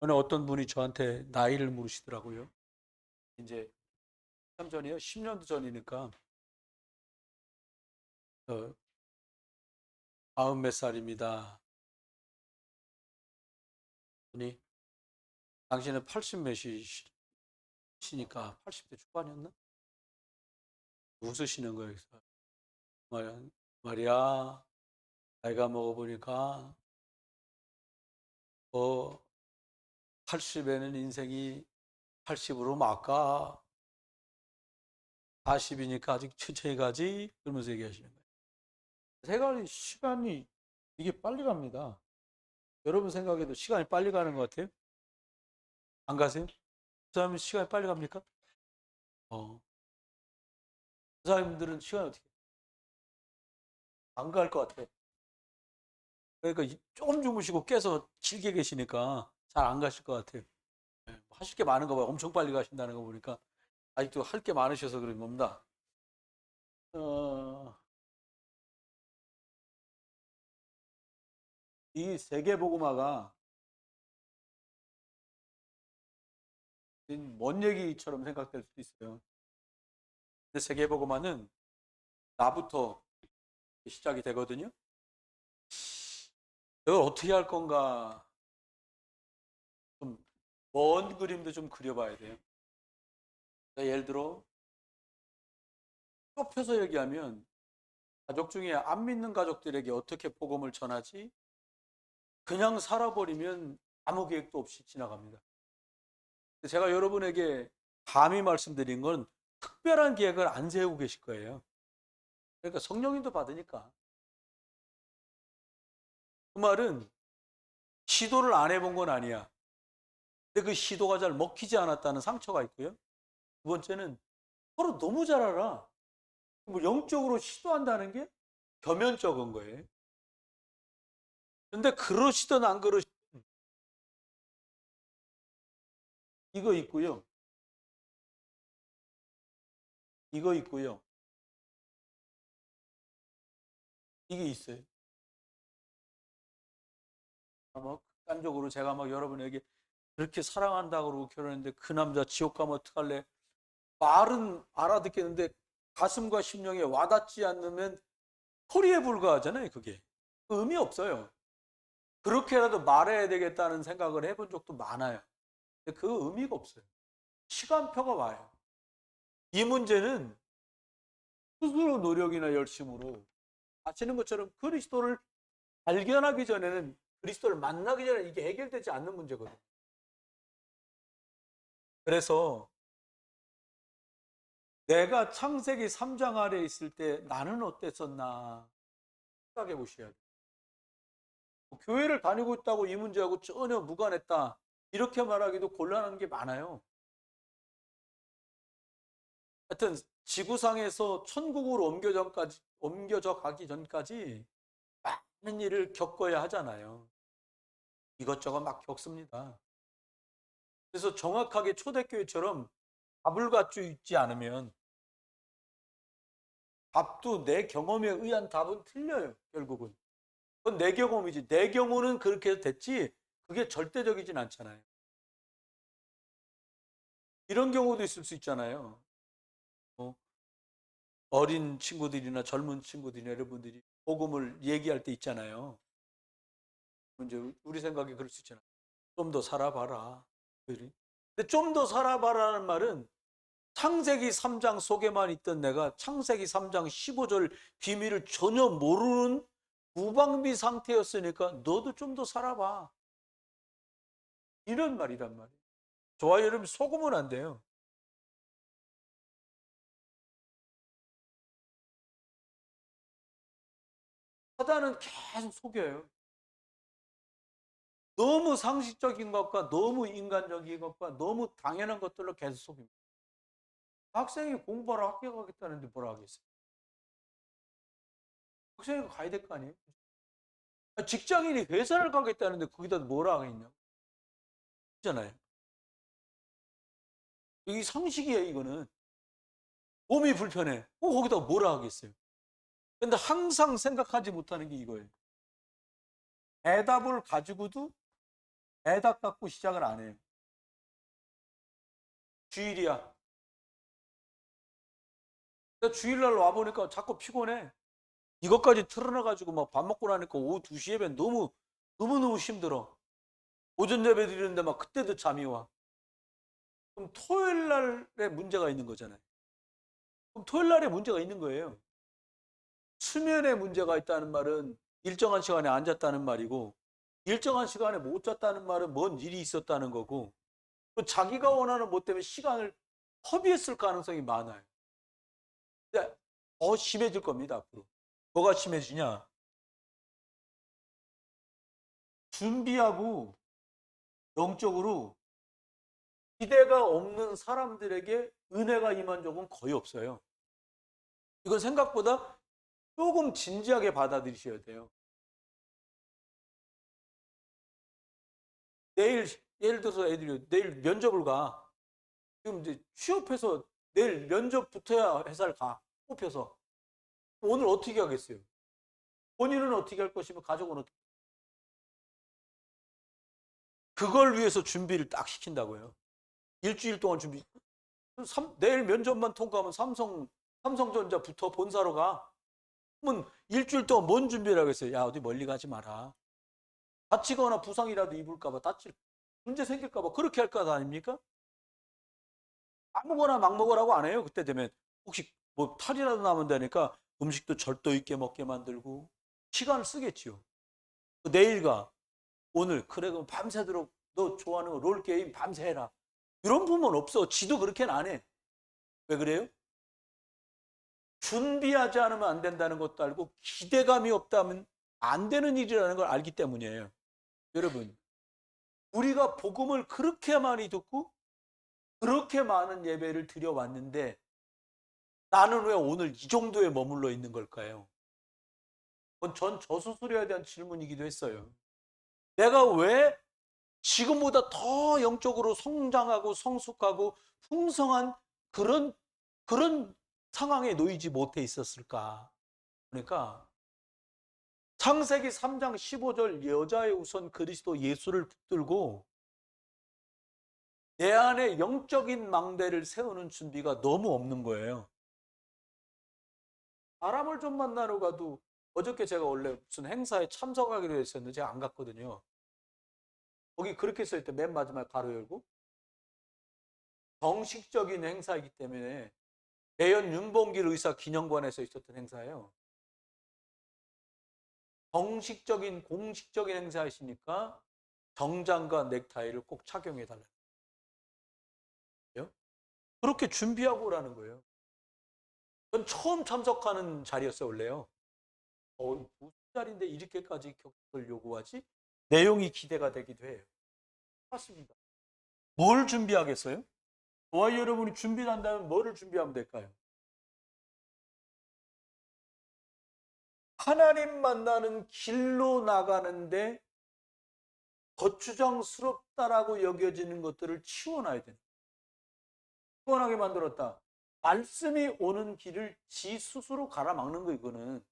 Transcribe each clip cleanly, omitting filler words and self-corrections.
오늘 어떤 분이 저한테 나이를 물으시더라고요. 이제 참 전이요. 10년도 전이니까 어, 40몇 살입니다. 분이 당신은 80 몇이시니까 80대 초반이었나? 웃으시는 거예요. 그래서 말이야, 나이가 먹어보니까 80에는 인생이 80으로 막가 40이니까 아직 천천히 가지 그러면서 얘기하시는 거예요. 생각이 시간이 이게 빨리 갑니다. 여러분 생각에도 시간이 빨리 가는 것 같아요? 안 가세요? 그 사람은 시간이 빨리 갑니까? 어. 그 사람들은 시간이 어떻게 안 갈 것 같아. 그러니까 조금 주무시고 깨서 길게 계시니까 잘 안 가실 것 같아요. 예, 하실 게 많은 거 봐요. 엄청 빨리 가신다는 거 보니까 아직도 할 게 많으셔서 그런 겁니다. 어, 이 세계복음화가 먼 얘기처럼 생각될 수도 있어요. 근데 세계복음화는 나부터 시작이 되거든요. 이걸 어떻게 할 건가 좀 먼 그림도 좀 그려봐야 돼요. 그러니까 예를 들어 좁혀서 얘기하면 가족 중에 안 믿는 가족들에게 어떻게 복음을 전하지? 그냥 살아버리면 아무 계획도 없이 지나갑니다. 제가 여러분에게 감히 말씀드린 건 특별한 계획을 안 세우고 계실 거예요. 그러니까 성령님도 받으니까. 그 말은 시도를 안 해본 건 아니야. 근데 그 시도가 잘 먹히지 않았다는 상처가 있고요. 두 번째는 서로 너무 잘 알아. 뭐 영적으로 시도한다는 게 겸연쩍은 거예요. 근데 그러시든 안 그러시든 이거 있고요. 이거 있고요. 이게 있어요. 뭐 극단적으로 제가 막 여러분에게 그렇게 사랑한다고 그러고 결혼했는데 그 남자 지옥 가면 어떡할래? 말은 알아듣겠는데 가슴과 심령에 와닿지 않으면 소리에 불과하잖아요, 그게. 의미 없어요. 그렇게라도 말해야 되겠다는 생각을 해본 적도 많아요. 근데 그 의미가 없어요. 시간표가 와요. 이 문제는 스스로 노력이나 열심으로 아시는 것처럼 그리스도를 발견하기 전에는 그리스도를 만나기 전에 이게 해결되지 않는 문제거든요. 그래서 내가 창세기 3장 아래 있을 때 나는 어땠었나 생각해 보셔야 돼요. 교회를 다니고 있다고 이 문제하고 전혀 무관했다. 이렇게 말하기도 곤란한 게 많아요. 하여튼 지구상에서 천국으로 옮겨져 가기 전까지 많은 일을 겪어야 하잖아요. 이것저것 막 겪습니다. 그래서 정확하게 초대교회처럼 답을 갖추 있지 않으면 답도 내 경험에 의한 답은 틀려요. 결국은. 그건 내 경험이지. 내 경우는 그렇게 됐지 그게 절대적이진 않잖아요. 이런 경우도 있을 수 있잖아요. 어, 어린 친구들이나 젊은 친구들이나 여러분들이 복음을 얘기할 때 있잖아요. 이제 우리 생각에 그럴 수 있잖아요. 좀 더 살아봐라. 근데 좀 더 살아봐라는 말은 창세기 3장 속에만 있던 내가 창세기 3장 15절 비밀을 전혀 모르는 무방비 상태였으니까 너도 좀 더 살아봐. 이런 말이란 말이에요. 저와 여러분 속으면 안 돼요. 사단은 계속 속여요. 너무 상식적인 것과 너무 인간적인 것과 너무 당연한 것들로 계속 속입니다. 학생이 공부하러 학교 가겠다는데 뭐라 하겠어요? 학생이 가야 될 거 아니에요? 직장인이 회사를 가겠다는데 거기다 뭐라 하겠냐? 그잖아요. 이게 상식이에요, 이거는. 몸이 불편해. 거기다 뭐라 하겠어요? 근데 항상 생각하지 못하는 게 이거예요. 대답을 가지고도 애답 갖고 시작을 안 해요. 주일이야. 근데 주일날 와보니까 자꾸 피곤해. 이것까지 틀어놔가지고 막 밥 먹고 나니까 오후 2시 예배 너무너무 힘들어. 오전 예배 드리는데 막 그때도 잠이 와. 그럼 토요일 날에 문제가 있는 거잖아요. 그럼 토요일 날에 문제가 있는 거예요. 수면에 문제가 있다는 말은 일정한 시간에 안 잤다는 말이고, 일정한 시간에 못 잤다는 말은 뭔 일이 있었다는 거고, 또 자기가 원하는 뭐 때문에 시간을 허비했을 가능성이 많아요. 근데 더 심해질 겁니다, 앞으로. 뭐가 심해지냐? 준비하고 영적으로 기대가 없는 사람들에게 은혜가 임한 적은 거의 없어요. 이건 생각보다 조금 진지하게 받아들이셔야 돼요. 내일, 예를 들어서 애들이 내일 면접을 가. 지금 이제 취업해서 내일 면접 붙어야 회사를 가. 뽑혀서. 오늘 어떻게 하겠어요? 본인은 어떻게 할 것이며 가족은 어떻게? 그걸 위해서 준비를 딱 시킨다고요. 일주일 동안 준비. 내일 면접만 통과하면 삼성전자 붙어 본사로 가. 그러면 일주일 동안 뭔 준비를 하겠어요? 야, 어디 멀리 가지 마라. 다치거나 부상이라도 입을까봐 문제 생길까봐 그렇게 할 거 아닙니까? 아무거나 막 먹으라고 안 해요. 그때 되면 혹시 뭐 탈이라도 나면 되니까 음식도 절도 있게 먹게 만들고 시간을 쓰겠지요. 내일 가. 오늘 그래 그럼 밤새도록 너 좋아하는 거 롤게임 밤새 해라. 이런 부분 없어. 지도 그렇게는 안 해. 왜 그래요? 준비하지 않으면 안 된다는 것도 알고 기대감이 없다면 안 되는 일이라는 걸 알기 때문이에요. 여러분, 우리가 복음을 그렇게 많이 듣고 그렇게 많은 예배를 드려왔는데 나는 왜 오늘 이 정도에 머물러 있는 걸까요? 그건 전 저 스스로에 대한 질문이기도 했어요. 내가 왜 지금보다 더 영적으로 성장하고 성숙하고 풍성한 그런 그런 상황에 놓이지 못해 있었을까? 그러니까 창세기 3장 15절 여자의 우선 그리스도 예수를 붙들고 내 안에 영적인 망대를 세우는 준비가 너무 없는 거예요. 사람을 좀 만나러 가도 어저께 제가 원래 무슨 행사에 참석하기로 했었는데 제가 안 갔거든요. 거기 그렇게 써있대. 맨 마지막에 가로 열고 정식적인 행사이기 때문에 대연 윤봉길 의사 기념관에서 있었던 행사예요. 정식적인 공식적인 행사이시니까 정장과 넥타이를 꼭 착용해 달라요. 그렇게 준비하고 오라는 거예요. 전 처음 참석하는 자리였어요, 원래요. 무슨 자리인데 이렇게까지 격식을 요구하지? 내용이 기대가 되기도 해요. 맞습니다. 뭘 준비하겠어요? 저와 여러분이 준비를 한다면 뭐를 준비하면 될까요? 하나님 만나는 길로 나가는데 거추장스럽다라고 여겨지는 것들을 치워놔야 돼요. 피곤하게 만들었다. 말씀이 오는 길을 지 스스로 가라막는 거 이거는.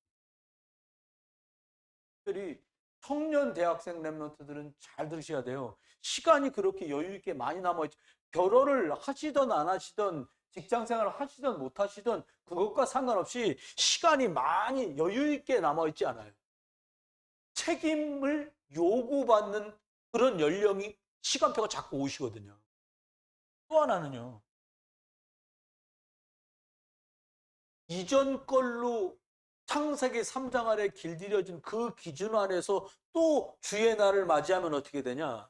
특별히 청년 대학생 랩런트들은 잘 들으셔야 돼요. 시간이 그렇게 여유 있게 많이 남아있죠. 결혼을 하시든 안 하시든 직장 생활을 하시든 못 하시든 그것과 상관없이 시간이 많이 여유 있게 남아있지 않아요. 책임을 요구받는 그런 연령이 시간표가 자꾸 오시거든요. 또 하나는요. 이전 걸로 창세기 3장 아래 길들여진 그 기준 안에서 또 주의 날을 맞이하면 어떻게 되냐?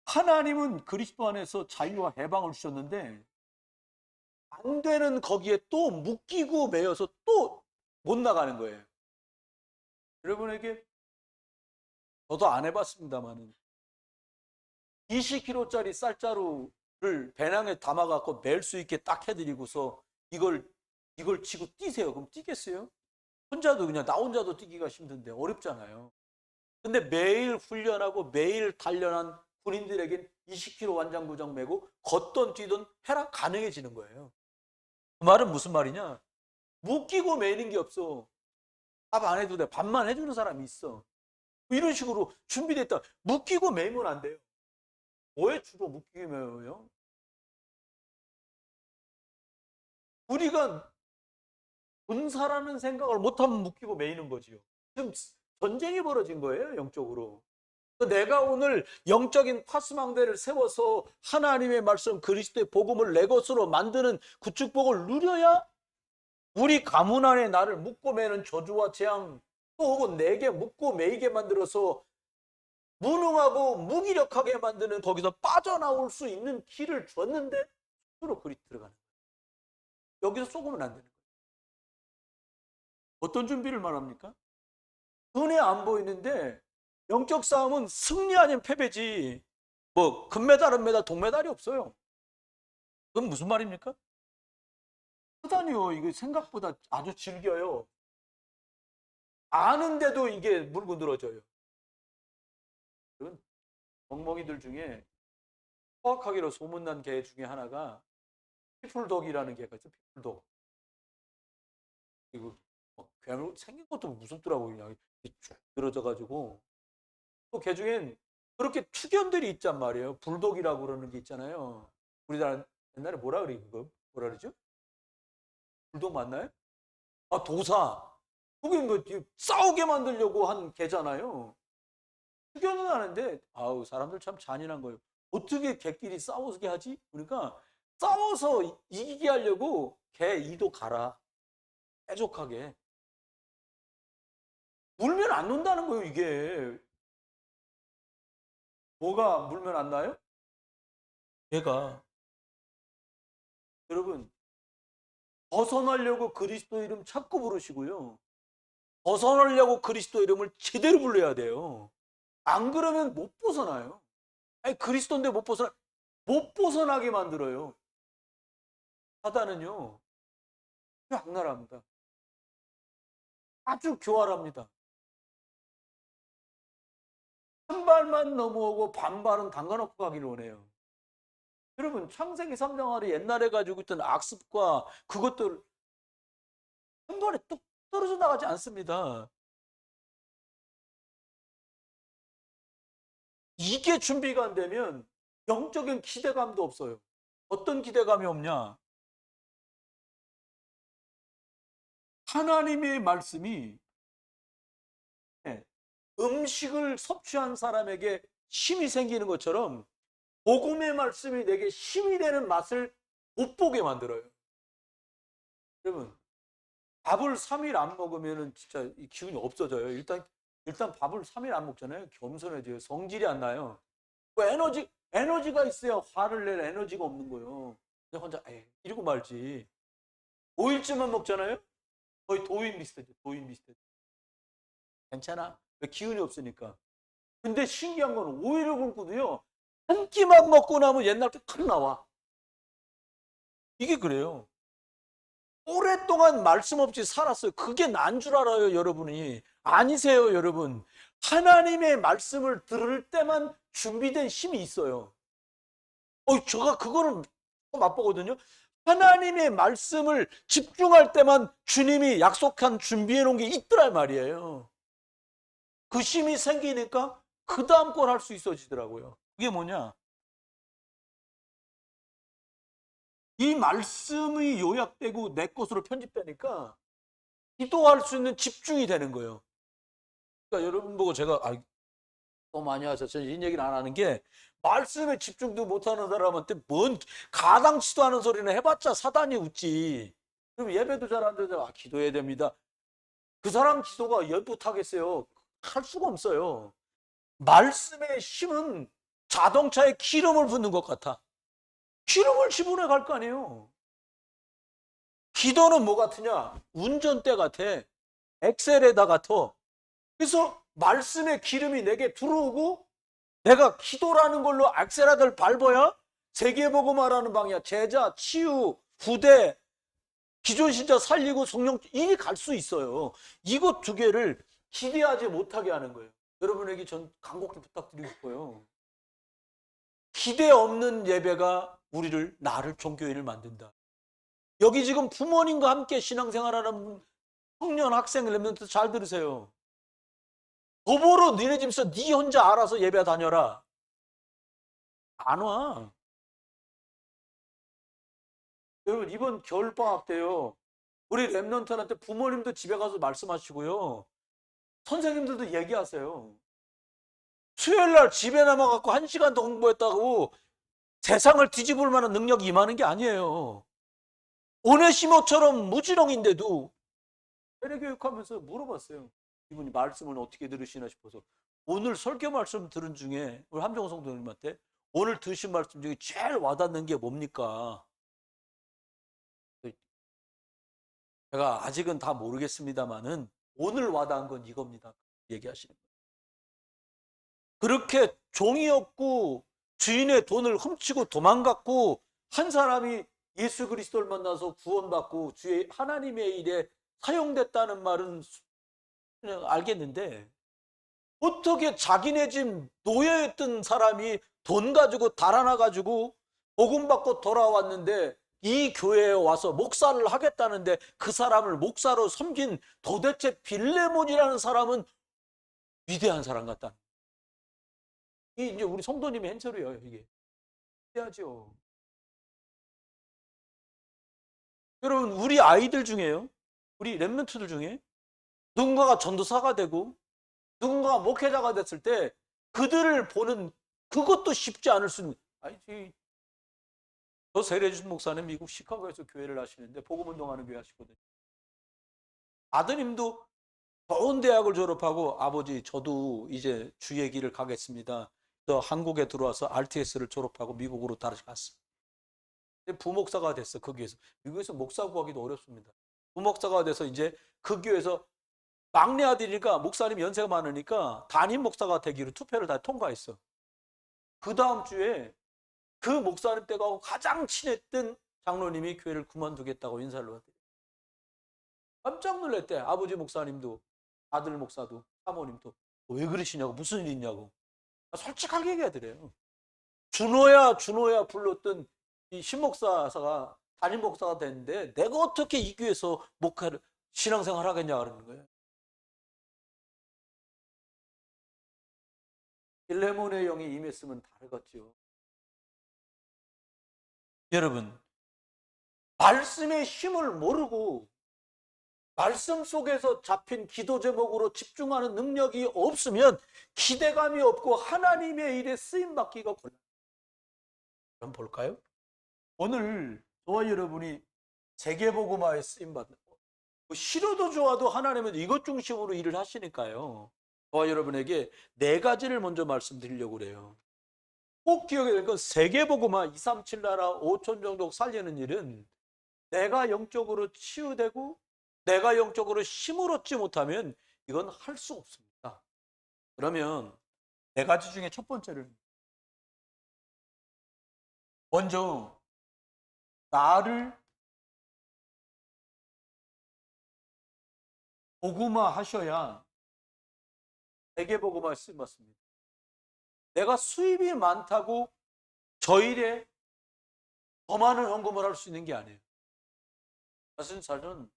하나님은 그리스도 안에서 자유와 해방을 주셨는데 안 되는 거기에 또 묶이고 매여서 또 못 나가는 거예요. 여러분에게 저도 안 해봤습니다만은 20kg짜리 쌀자루를 배낭에 담아갖고 멜 수 있게 딱 해드리고서 이걸 치고 뛰세요. 그럼 뛰겠어요? 혼자도 그냥 나 혼자도 뛰기가 힘든데 어렵잖아요. 근데 매일 훈련하고 매일 단련한 군인들에겐 20kg 완장부장 메고 걷던 뛰던 해라 가능해지는 거예요. 그 말은 무슨 말이냐? 묶이고 매는 게 없어. 밥 안 해도 돼. 밥만 해주는 사람이 있어. 이런 식으로 준비됐다. 묶이고 매이면 안 돼요. 뭐에 주로 묶이고 매여요? 우리가 군사라는 생각을 못하면 묶이고 매이는 거지요. 지금 전쟁이 벌어진 거예요, 영적으로. 내가 오늘 영적인 파수망대를 세워서 하나님의 말씀 그리스도의 복음을 내 것으로 만드는 그 축복을 누려야 우리 가문 안에 나를 묶고 매는 저주와 재앙 또 혹은 내게 묶고 매이게 만들어서 무능하고 무기력하게 만드는 거기서 빠져나올 수 있는 길을 줬는데 스스로 그리 들어가는 거예요. 여기서 쏘으면 안 되는 거예요. 어떤 준비를 말합니까? 눈에 안 보이는데 영적 싸움은 승리 아닌 패배지 뭐 금메달, 은메달, 동메달이 없어요. 그건 무슨 말입니까? 크다니요. 이거 생각보다 아주 질겨요. 아는데도 이게 물고 늘어져요. 멍멍이들 중에 포악하기로 소문난 개 중에 하나가 피플독이라는 개가 있어요. 피플독. 이거 괴물 생긴 것도 무섭더라고요. 그냥 쭉 늘어져가지고. 또 개 중엔 그렇게 투견들이 있단 말이에요. 불독이라고 그러는 게 있잖아요. 우리나라 옛날에 뭐라 그래 그거? 뭐라 그러죠? 불독 맞나요? 아 도사. 그게 뭐 싸우게 만들려고 한 개잖아요. 투견은 하는데 아우 사람들 참 잔인한 거예요. 어떻게 개끼리 싸우게 하지? 그러니까 싸워서 이기게 하려고 개 이도 가라. 빼족하게. 물면 안 논다는 거예요 이게. 뭐가 물면 안 나요? 개가. 여러분 벗어나려고 그리스도 이름 자꾸 부르시고요. 벗어나려고 그리스도 이름을 제대로 불러야 돼요. 안 그러면 못 벗어나요. 아니 그리스도인데 못 벗어나게 만들어요. 사단은요 악랄합니다. 아주 교활합니다. 한 발만 넘어오고 반발은 담가놓고 가기를 원해요. 여러분 창세기 3장 아래 옛날에 가지고 있던 악습과 그것들 한 번에 뚝 떨어져 나가지 않습니다. 이게 준비가 안 되면 영적인 기대감도 없어요. 어떤 기대감이 없냐? 하나님의 말씀이 음식을 섭취한 사람에게 힘이 생기는 것처럼 복음의 말씀이 내게 힘이 되는 맛을 못 보게 만들어요. 여러분 밥을 3일 안 먹으면 진짜 기운이 없어져요. 일단 밥을 3일 안 먹잖아요. 겸손해져요. 성질이 안 나요. 뭐 에너지가 있어야 화를 낼 에너지가 없는 거예요. 그냥 혼자 이러고 말지. 5일쯤만 먹잖아요. 거의 도인 비슷해져. 도인 비슷해. 괜찮아. 왜 기운이 없으니까. 근데 신기한 건 5일을 굶고도요. 한 끼만 먹고 나면 옛날 게 탁 나와. 이게 그래요. 오랫동안 말씀 없이 살았어요. 그게 난 줄 알아요, 여러분이. 아니세요, 여러분. 하나님의 말씀을 들을 때만 준비된 힘이 있어요. 제가 그거를 맛보거든요. 하나님의 말씀을 집중할 때만 주님이 약속한 준비해 놓은 게 있더란 말이에요. 그 힘이 생기니까 그 다음 걸 할 수 있어지더라고요. 그게 뭐냐? 이 말씀이 요약되고 내 것으로 편집되니까 기도할 수 있는 집중이 되는 거예요. 그러니까 여러분 보고 제가 또 많이 하셨어요. 이 얘기는 안 하는 게 말씀에 집중도 못하는 사람한테 뭔 가당치도 않은 소리는 해봤자 사단이 웃지. 그럼 예배도 잘 안 되죠. 기도해야 됩니다. 그 사람 기도가 열붓하겠어요. 할 수가 없어요. 말씀의 힘은 자동차에 기름을 붓는 것 같아. 기름을 집어내 갈 거 아니에요. 기도는 뭐 같으냐? 운전대 같아. 엑셀에다 같아. 그래서 말씀의 기름이 내게 들어오고 내가 기도라는 걸로 엑셀을 밟아야 세계복음화라는 방향, 제자, 치유, 후대, 기존 신자 살리고 성령 이리 갈 수 있어요. 이것 두 개를 기대하지 못하게 하는 거예요. 여러분에게 전 간곡히 부탁드리고 싶어요. 기대 없는 예배가 나를 종교인을 만든다. 여기 지금 부모님과 함께 신앙생활하는 청년, 학생, 랩런트 잘 들으세요. 더불어 너네 집에서 네 혼자 알아서 예배 다녀라. 안 와. 여러분 이번 겨울방학 때요. 우리 랩런트한테 부모님도 집에 가서 말씀하시고요. 선생님들도 얘기하세요. 수요일 날 집에 남아갖고 1시간 더 공부했다고 세상을 뒤집을 만한 능력이 임하는 게 아니에요. 오네시모처럼 무지렁인데도 세례교육하면서 물어봤어요. 이분이 말씀을 어떻게 들으시나 싶어서. 오늘 설교 말씀 들은 중에 우리 함정호 성도님한테 오늘 들으신 말씀 중에 제일 와닿는 게 뭡니까? 제가 아직은 다 모르겠습니다만은 오늘 와닿은 건 이겁니다. 얘기하시는 거예요. 그렇게 종이 없고 주인의 돈을 훔치고 도망갔고 한 사람이 예수 그리스도를 만나서 구원받고 주의 하나님의 일에 사용됐다는 말은 그냥 알겠는데 어떻게 자기네 집 노예였던 사람이 돈 가지고 달아나 가지고 복음 받고 돌아왔는데 이 교회에 와서 목사를 하겠다는데 그 사람을 목사로 섬긴 도대체 빌레몬이라는 사람은 위대한 사람 같다. 이 이제 우리 성도님의 행세로요, 이게. 해야죠. 여러분, 우리 아이들 중에요. 우리 랩런트들 중에 누군가가 전도사가 되고 누군가가 목회자가 됐을 때 그들을 보는 그것도 쉽지 않을 수 있는. 아니지. 저 세례준 목사는 미국 시카고에서 교회를 하시는데 복음운동하는 교회 하시거든요. 아드님도 좋은 대학을 졸업하고 아버지 저도 이제 주의 길을 가겠습니다. 또 한국에 들어와서 RTS를 졸업하고 미국으로 다시 갔어. 부목사가 됐어. 거기에서 미국에서 목사 구하기도 어렵습니다. 부목사가 돼서 이제 그 교회에서 막내 아들이니까 목사님 연세가 많으니까 담임 목사가 되기로 투표를 다 통과했어. 그 다음 주에 그 목사님 때가 가장 친했던 장로님이 교회를 그만두겠다고 인사를 왔대요. 깜짝 놀랐대. 아버지 목사님도 아들 목사도 사모님도 왜 그러시냐고 무슨 일 있냐고 솔직하게 얘기하더래요. 준호야 불렀던 이 신목사가 담임 목사가 됐는데 내가 어떻게 이 교회에서 목회를 신앙생활 하겠냐 그러는 거예요. 빌레몬의 영이 임했으면 다르겠죠. 여러분 말씀의 힘을 모르고 말씀 속에서 잡힌 기도 제목으로 집중하는 능력이 없으면 기대감이 없고 하나님의 일에 쓰임받기가 곤란해요. 그럼 볼까요? 오늘 저와 여러분이 세계복음화에 쓰임받는 싫어도 좋아도 하나님은 이것 중심으로 일을 하시니까요. 저와 여러분에게 4가지를 먼저 말씀드리려고 그래요. 꼭 기억해야 될 건 세계복음화 237 나라 5천 종족 살리는 일은 내가 영적으로 치유되고 내가 영적으로 힘을 얻지 못하면 이건 할 수 없습니다. 그러면 4가지 중에 첫 번째를 먼저 나를 복음화 하셔야 세계복음화 쓰임받습니다. 내가 수입이 많다고 저 일에 더 많은 헌금을 할 수 있는 게 아니에요. 사실 저는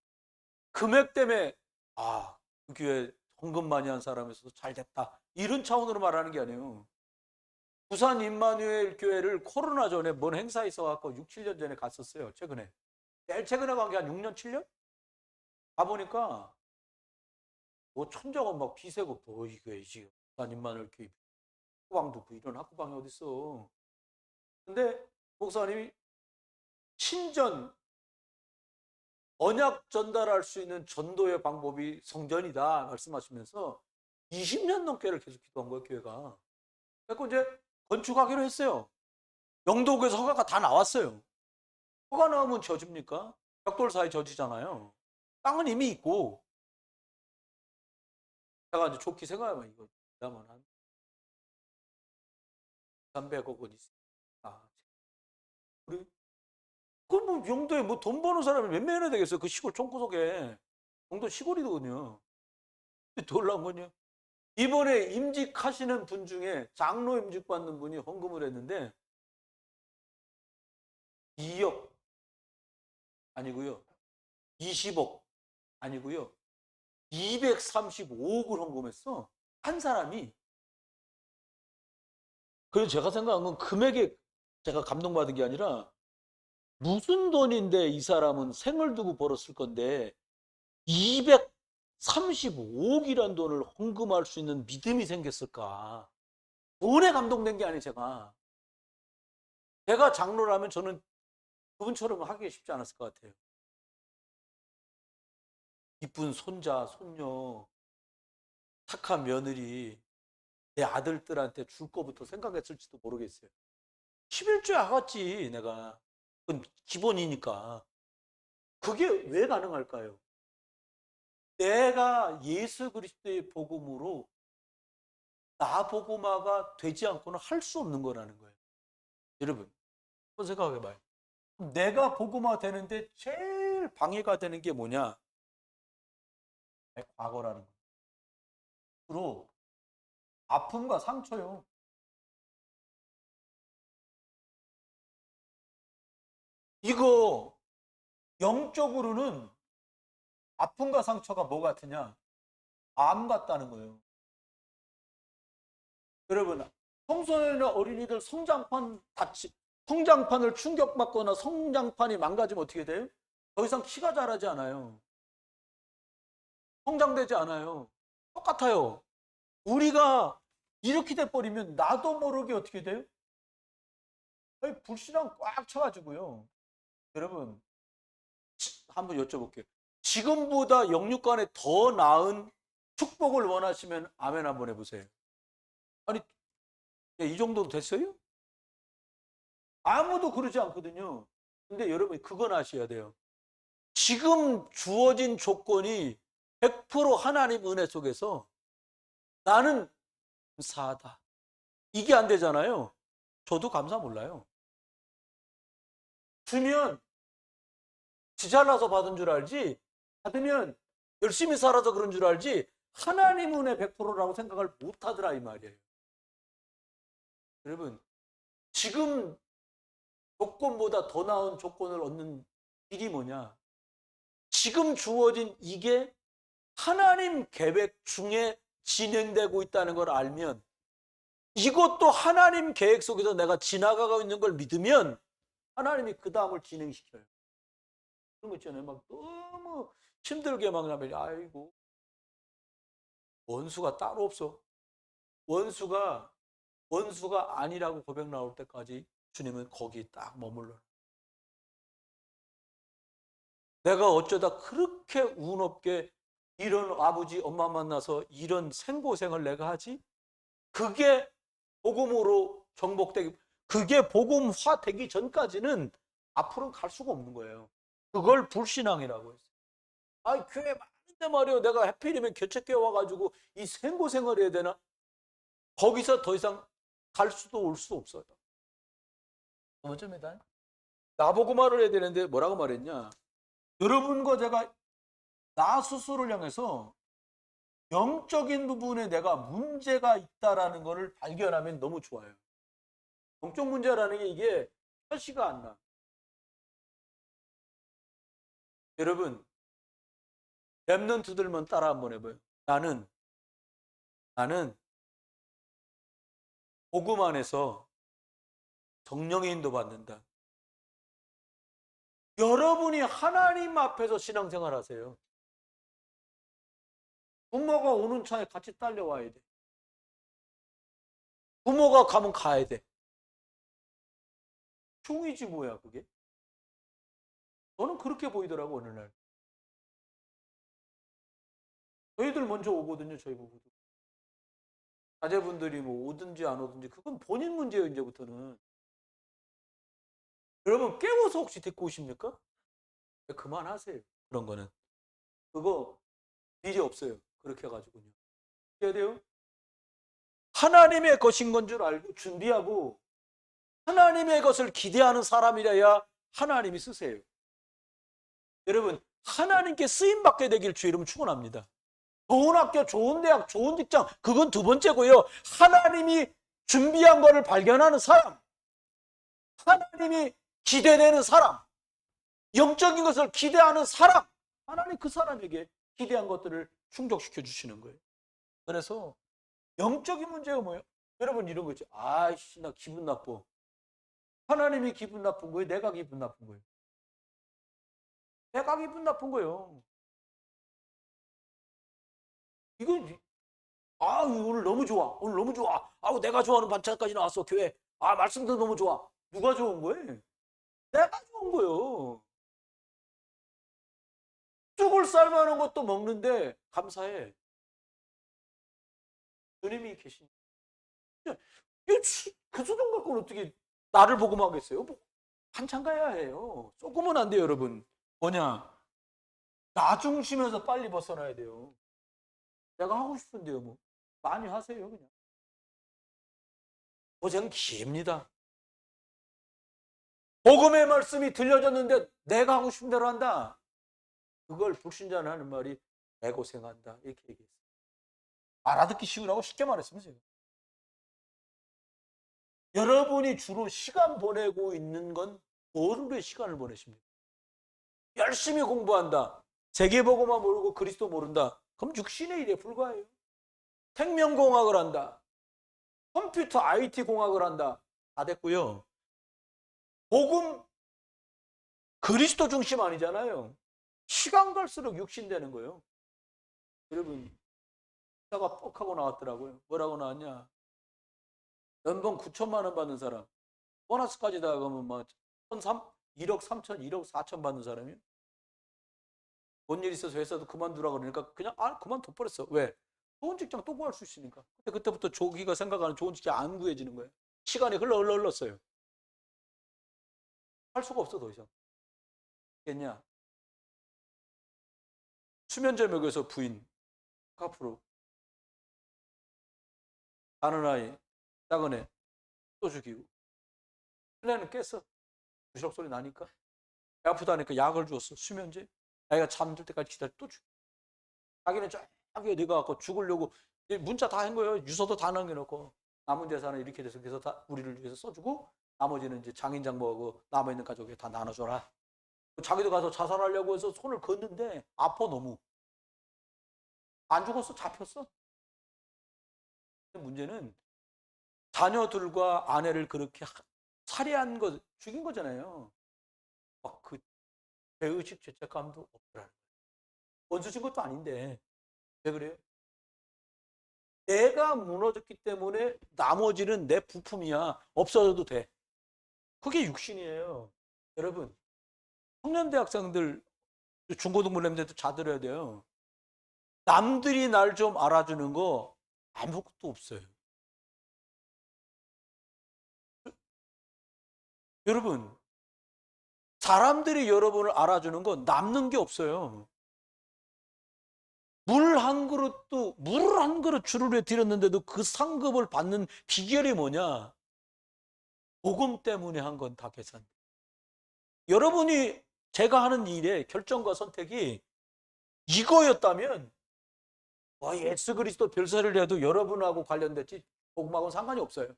금액 때문에 그 교회 헌금 많이 한 사람에서 잘 됐다 이런 차원으로 말하는 게 아니에요. 부산 임마누엘 교회를 코로나 전에 뭔 행사 있어갖고 6, 7년 전에 갔었어요. 최근에. 제일 최근에 간 게 한 6년, 7년? 가보니까 뭐 천장은 막 비세고 이게 지금 부산 임마누엘 교회 학구방도 없고 이런 학구방이 어딨어. 근데 목사님이 신전 언약 전달할 수 있는 전도의 방법이 성전이다 말씀하시면서 20년 넘게를 계속 기도한 거예요, 교회가. 그래서 이제 건축하기로 했어요. 영도구에서 허가가 다 나왔어요. 허가 나오면 저집니까? 벽돌 사이 저지잖아요. 땅은 이미 있고. 제가 이제 좋게 생각하면 이거 그다음은 한 300억 원 있으니까. 우리 그뭐 영도에 뭐 돈 버는 사람이 몇 명이나 되겠어요? 그 시골 총구석에. 영도 시골이거든요. 놀라운 건요. 이번에 임직하시는 분 중에 장로 임직 받는 분이 헌금을 했는데 2억 아니고요. 20억 아니고요. 235억을 헌금했어. 한 사람이, 그래서 제가 생각한 건 금액에 제가 감동받은 게 아니라 무슨 돈인데 이 사람은 생을 두고 벌었을 건데 235억이란 돈을 헌금할 수 있는 믿음이 생겼을까? 돈에 감동된 게 아니에요, 제가. 제가 장로라면 저는 그분처럼 하기 쉽지 않았을 것 같아요. 이쁜 손자, 손녀, 착한 며느리, 내 아들들한테 줄 거부터 생각했을지도 모르겠어요. 11조에 하겠지, 내가. 그건 기본이니까. 그게 왜 가능할까요? 내가 예수 그리스도의 복음으로 나 복음화가 되지 않고는 할 수 없는 거라는 거예요. 여러분, 한번 생각해 봐요. 내가 복음화 되는데 제일 방해가 되는 게 뭐냐? 내 과거라는 거예요. 주로 아픔과 상처요. 이거 영적으로는 아픔과 상처가 뭐 같으냐? 암 같다는 거예요. 여러분, 청소년이나 어린이들 성장판을 충격받거나 성장판이 망가지면 어떻게 돼요? 더 이상 키가 자라지 않아요. 성장되지 않아요. 똑같아요. 우리가 이렇게 돼버리면 나도 모르게 어떻게 돼요? 불신앙 꽉 쳐가지고요. 여러분, 한번 여쭤볼게요. 지금보다 영육간에 더 나은 축복을 원하시면 아멘 한번 해보세요. 아니, 이 정도 됐어요? 아무도 그러지 않거든요. 근데 여러분, 그건 아셔야 돼요. 지금 주어진 조건이 100% 하나님 은혜 속에서 나는 감사하다. 이게 안 되잖아요. 저도 감사 몰라요. 주면 지잘나서 받은 줄 알지, 받으면 열심히 살아서 그런 줄 알지, 하나님 은혜 100%라고 생각을 못 하더라 이 말이에요. 여러분, 지금 조건보다 더 나은 조건을 얻는 길이 뭐냐? 지금 주어진 이게 하나님 계획 중에 진행되고 있다는 걸 알면, 이것도 하나님 계획 속에서 내가 지나가고 있는 걸 믿으면 하나님이 그 다음을 진행시켜요. 그런 거 있잖아요. 막 너무 힘들게 막 나면, 아이고, 원수가 따로 없어. 원수가 아니라고 고백 나올 때까지 주님은 거기 딱 머물러. 내가 어쩌다 그렇게 운 없게 이런 아버지 엄마 만나서 이런 생고생을 내가 하지? 그게 복음으로 정복되기, 그게 복음화 되기 전까지는 앞으로는 갈 수가 없는 거예요. 그걸 불신앙이라고 했어요. 아이, 교회 많은데 말이에요. 내가 하필이면 개척교회 와가지고 이 생고생을 해야 되나? 거기서 더 이상 갈 수도 올 수도 없어요. 어쩌면 나보고 말을 해야 되는데 뭐라고 말했냐? 여러분과 제가 나 스스로를 향해서 영적인 부분에 내가 문제가 있다라는 것을 발견하면 너무 좋아요. 영적 문제라는 게 이게 표시가 안 나. 여러분, 랩런트들만 따라 한번 해봐요. 나는 복음 안에서 성령의 인도 받는다. 여러분이 하나님 앞에서 신앙생활 하세요. 부모가 오는 차에 같이 딸려와야 돼. 부모가 가면 가야 돼. 흉이지 뭐야 그게. 저는 그렇게 보이더라고 어느 날. 저희들 먼저 오거든요. 저희 부부도. 자제분들이 뭐 오든지 안 오든지 그건 본인 문제예요. 이제부터는. 여러분 깨워서 혹시 데리고 오십니까? 그만하세요. 그런 거는. 그거 일이 없어요. 그렇게 해가지고요. 해야 돼요? 하나님의 것인 건 줄 알고 준비하고 하나님의 것을 기대하는 사람이라야 하나님이 쓰세요. 여러분, 하나님께 쓰임받게 되길 주의 이름 축원합니다. 좋은 학교, 좋은 대학, 좋은 직장, 그건 두 번째고요. 하나님이 준비한 것을 발견하는 사람, 하나님이 기대되는 사람, 영적인 것을 기대하는 사람, 하나님 그 사람에게 기대한 것들을 충족시켜 주시는 거예요. 그래서 영적인 문제가 뭐예요? 여러분 이런 거죠. 아이씨, 나 기분 나빠. 하나님이 기분 나쁜 거예요? 내가 기분 나쁜 거예요? 내가 기분 나쁜 거예요. 이건, 오늘 너무 좋아. 오늘 너무 좋아. 아우, 내가 좋아하는 반찬까지 나왔어, 교회. 말씀도 너무 좋아. 누가 좋은 거예요? 내가 좋은 거예요. 쑥을 삶아놓은 것도 먹는데 감사해. 주님이 계신. 그 수준 갖고는 어떻게 나를 보고만 하겠어요? 한참 가야 해요. 조금은 안 돼요, 여러분. 뭐냐? 나 중심에서 빨리 벗어나야 돼요. 내가 하고 싶은데요, 뭐. 많이 하세요, 그냥. 고생 깁니다. 복음의 말씀이 들려졌는데 내가 하고 싶은 대로 한다. 그걸 불신자는 하는 말이 내 고생한다. 이렇게 얘기했어요. 알아듣기 쉬우라고 쉽게 말했습니다, 제가. 여러분이 주로 시간 보내고 있는 건 뭐로 시간을 보내십니까? 열심히 공부한다. 세계복음만 모르고 그리스도 모른다. 그럼 육신의 일에 불과해요. 생명공학을 한다. 컴퓨터 IT 공학을 한다. 다 됐고요. 복음 그리스도 중심 아니잖아요. 시간 갈수록 육신 되는 거예요. 여러분, 기사가 뻑 하고 나왔더라고요. 뭐라고 나왔냐? 연봉 9천만 원 받는 사람, 보너스까지 다 가면 막 1억 3천, 1억 4천 받는 사람이요. 뭔 일 있어서 회사도 그만두라고 그러니까 그냥 그만둬 버렸어. 왜? 좋은 직장 또 구할 수 있으니까. 근데 그때부터 조기가 생각하는 좋은 직장 안 구해지는 거예요. 시간이 흘렀어요. 할 수가 없어, 더 이상. 겠냐? 수면제 먹여서 부인, 앞으로 아는 아이, 작은 애, 또 죽이고. 큰애는 깼어. 부시럭 소리 나니까. 배 아프다니까 약을 줬어. 수면제. 아이가 잠들 때까지 기다려 또 죽여. 자기는 저기 네가 갖고 죽으려고 문자 다 한 거예요. 유서도 다 남겨놓고 남은 재산은 이렇게 돼서 그래서 다 우리를 위해서 써주고 나머지는 이제 장인 장모하고 남아있는 가족에 다 나눠줘라. 자기도 가서 자살하려고 해서 손을 걷는데 아파 너무. 안 죽었어, 잡혔어. 문제는 자녀들과 아내를 그렇게 살해한 거, 죽인 거잖아요. 그 죄의식 죄책감도 없더라는 거예요. 원수 진 것도 아닌데 왜 그래요? 내가 무너졌기 때문에 나머지는 내 부품이야. 없어져도 돼. 그게 육신이에요. 여러분, 청년대 학생들, 중고등부님들도 잘 들어야 돼요. 남들이 날 좀 알아주는 거 아무것도 없어요. 여러분, 사람들이 여러분을 알아주는 건 남는 게 없어요. 물을 한 그릇 주르르 드렸는데도 그 상급을 받는 비결이 뭐냐? 복음 때문에 한 건 다 계산. 여러분이 제가 하는 일의 결정과 선택이 이거였다면 예수 그리스도 별세를 해도 여러분하고 관련됐지 복음하고는 상관이 없어요.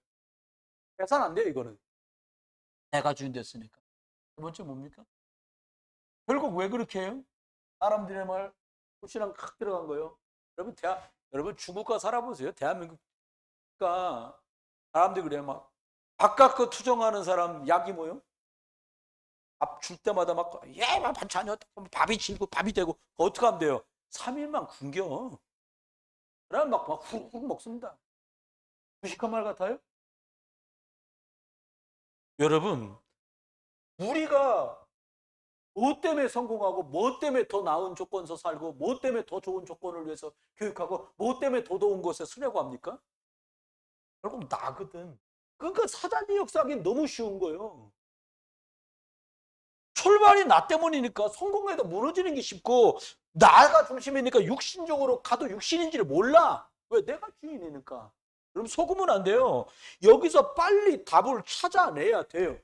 계산 안 돼요, 이거는. 내가 주인 됐으니까. 두 번째 뭡니까? 결국 왜 그렇게 해요? 사람들의 말 불신앙 칵 들어간 거예요. 여러분 중국가 살아보세요. 대한민국가 사람들이 그래요. 막 바깥 거 투정하는 사람 약이 뭐요? 밥 줄 때마다 막 반찬이요. 밥이 질고 밥이 되고 어떻게 하면 돼요? 3일만 굶겨. 그러면 막 후루룩 먹습니다. 무식한 말 같아요? 여러분, 우리가 뭐 때문에 성공하고 뭐 때문에 더 나은 조건에서 살고 뭐 때문에 더 좋은 조건을 위해서 교육하고 뭐 때문에 더 좋은 곳에 쓰려고 합니까? 결국 나거든. 그러니까 사단이 역사하기는 너무 쉬운 거예요. 출발이 나 때문이니까 성공해도 무너지는 게 쉽고 나가 중심이니까 육신적으로 가도 육신인지를 몰라. 왜? 내가 주인이니까. 그럼 속으면 안 돼요. 여기서 빨리 답을 찾아내야 돼요.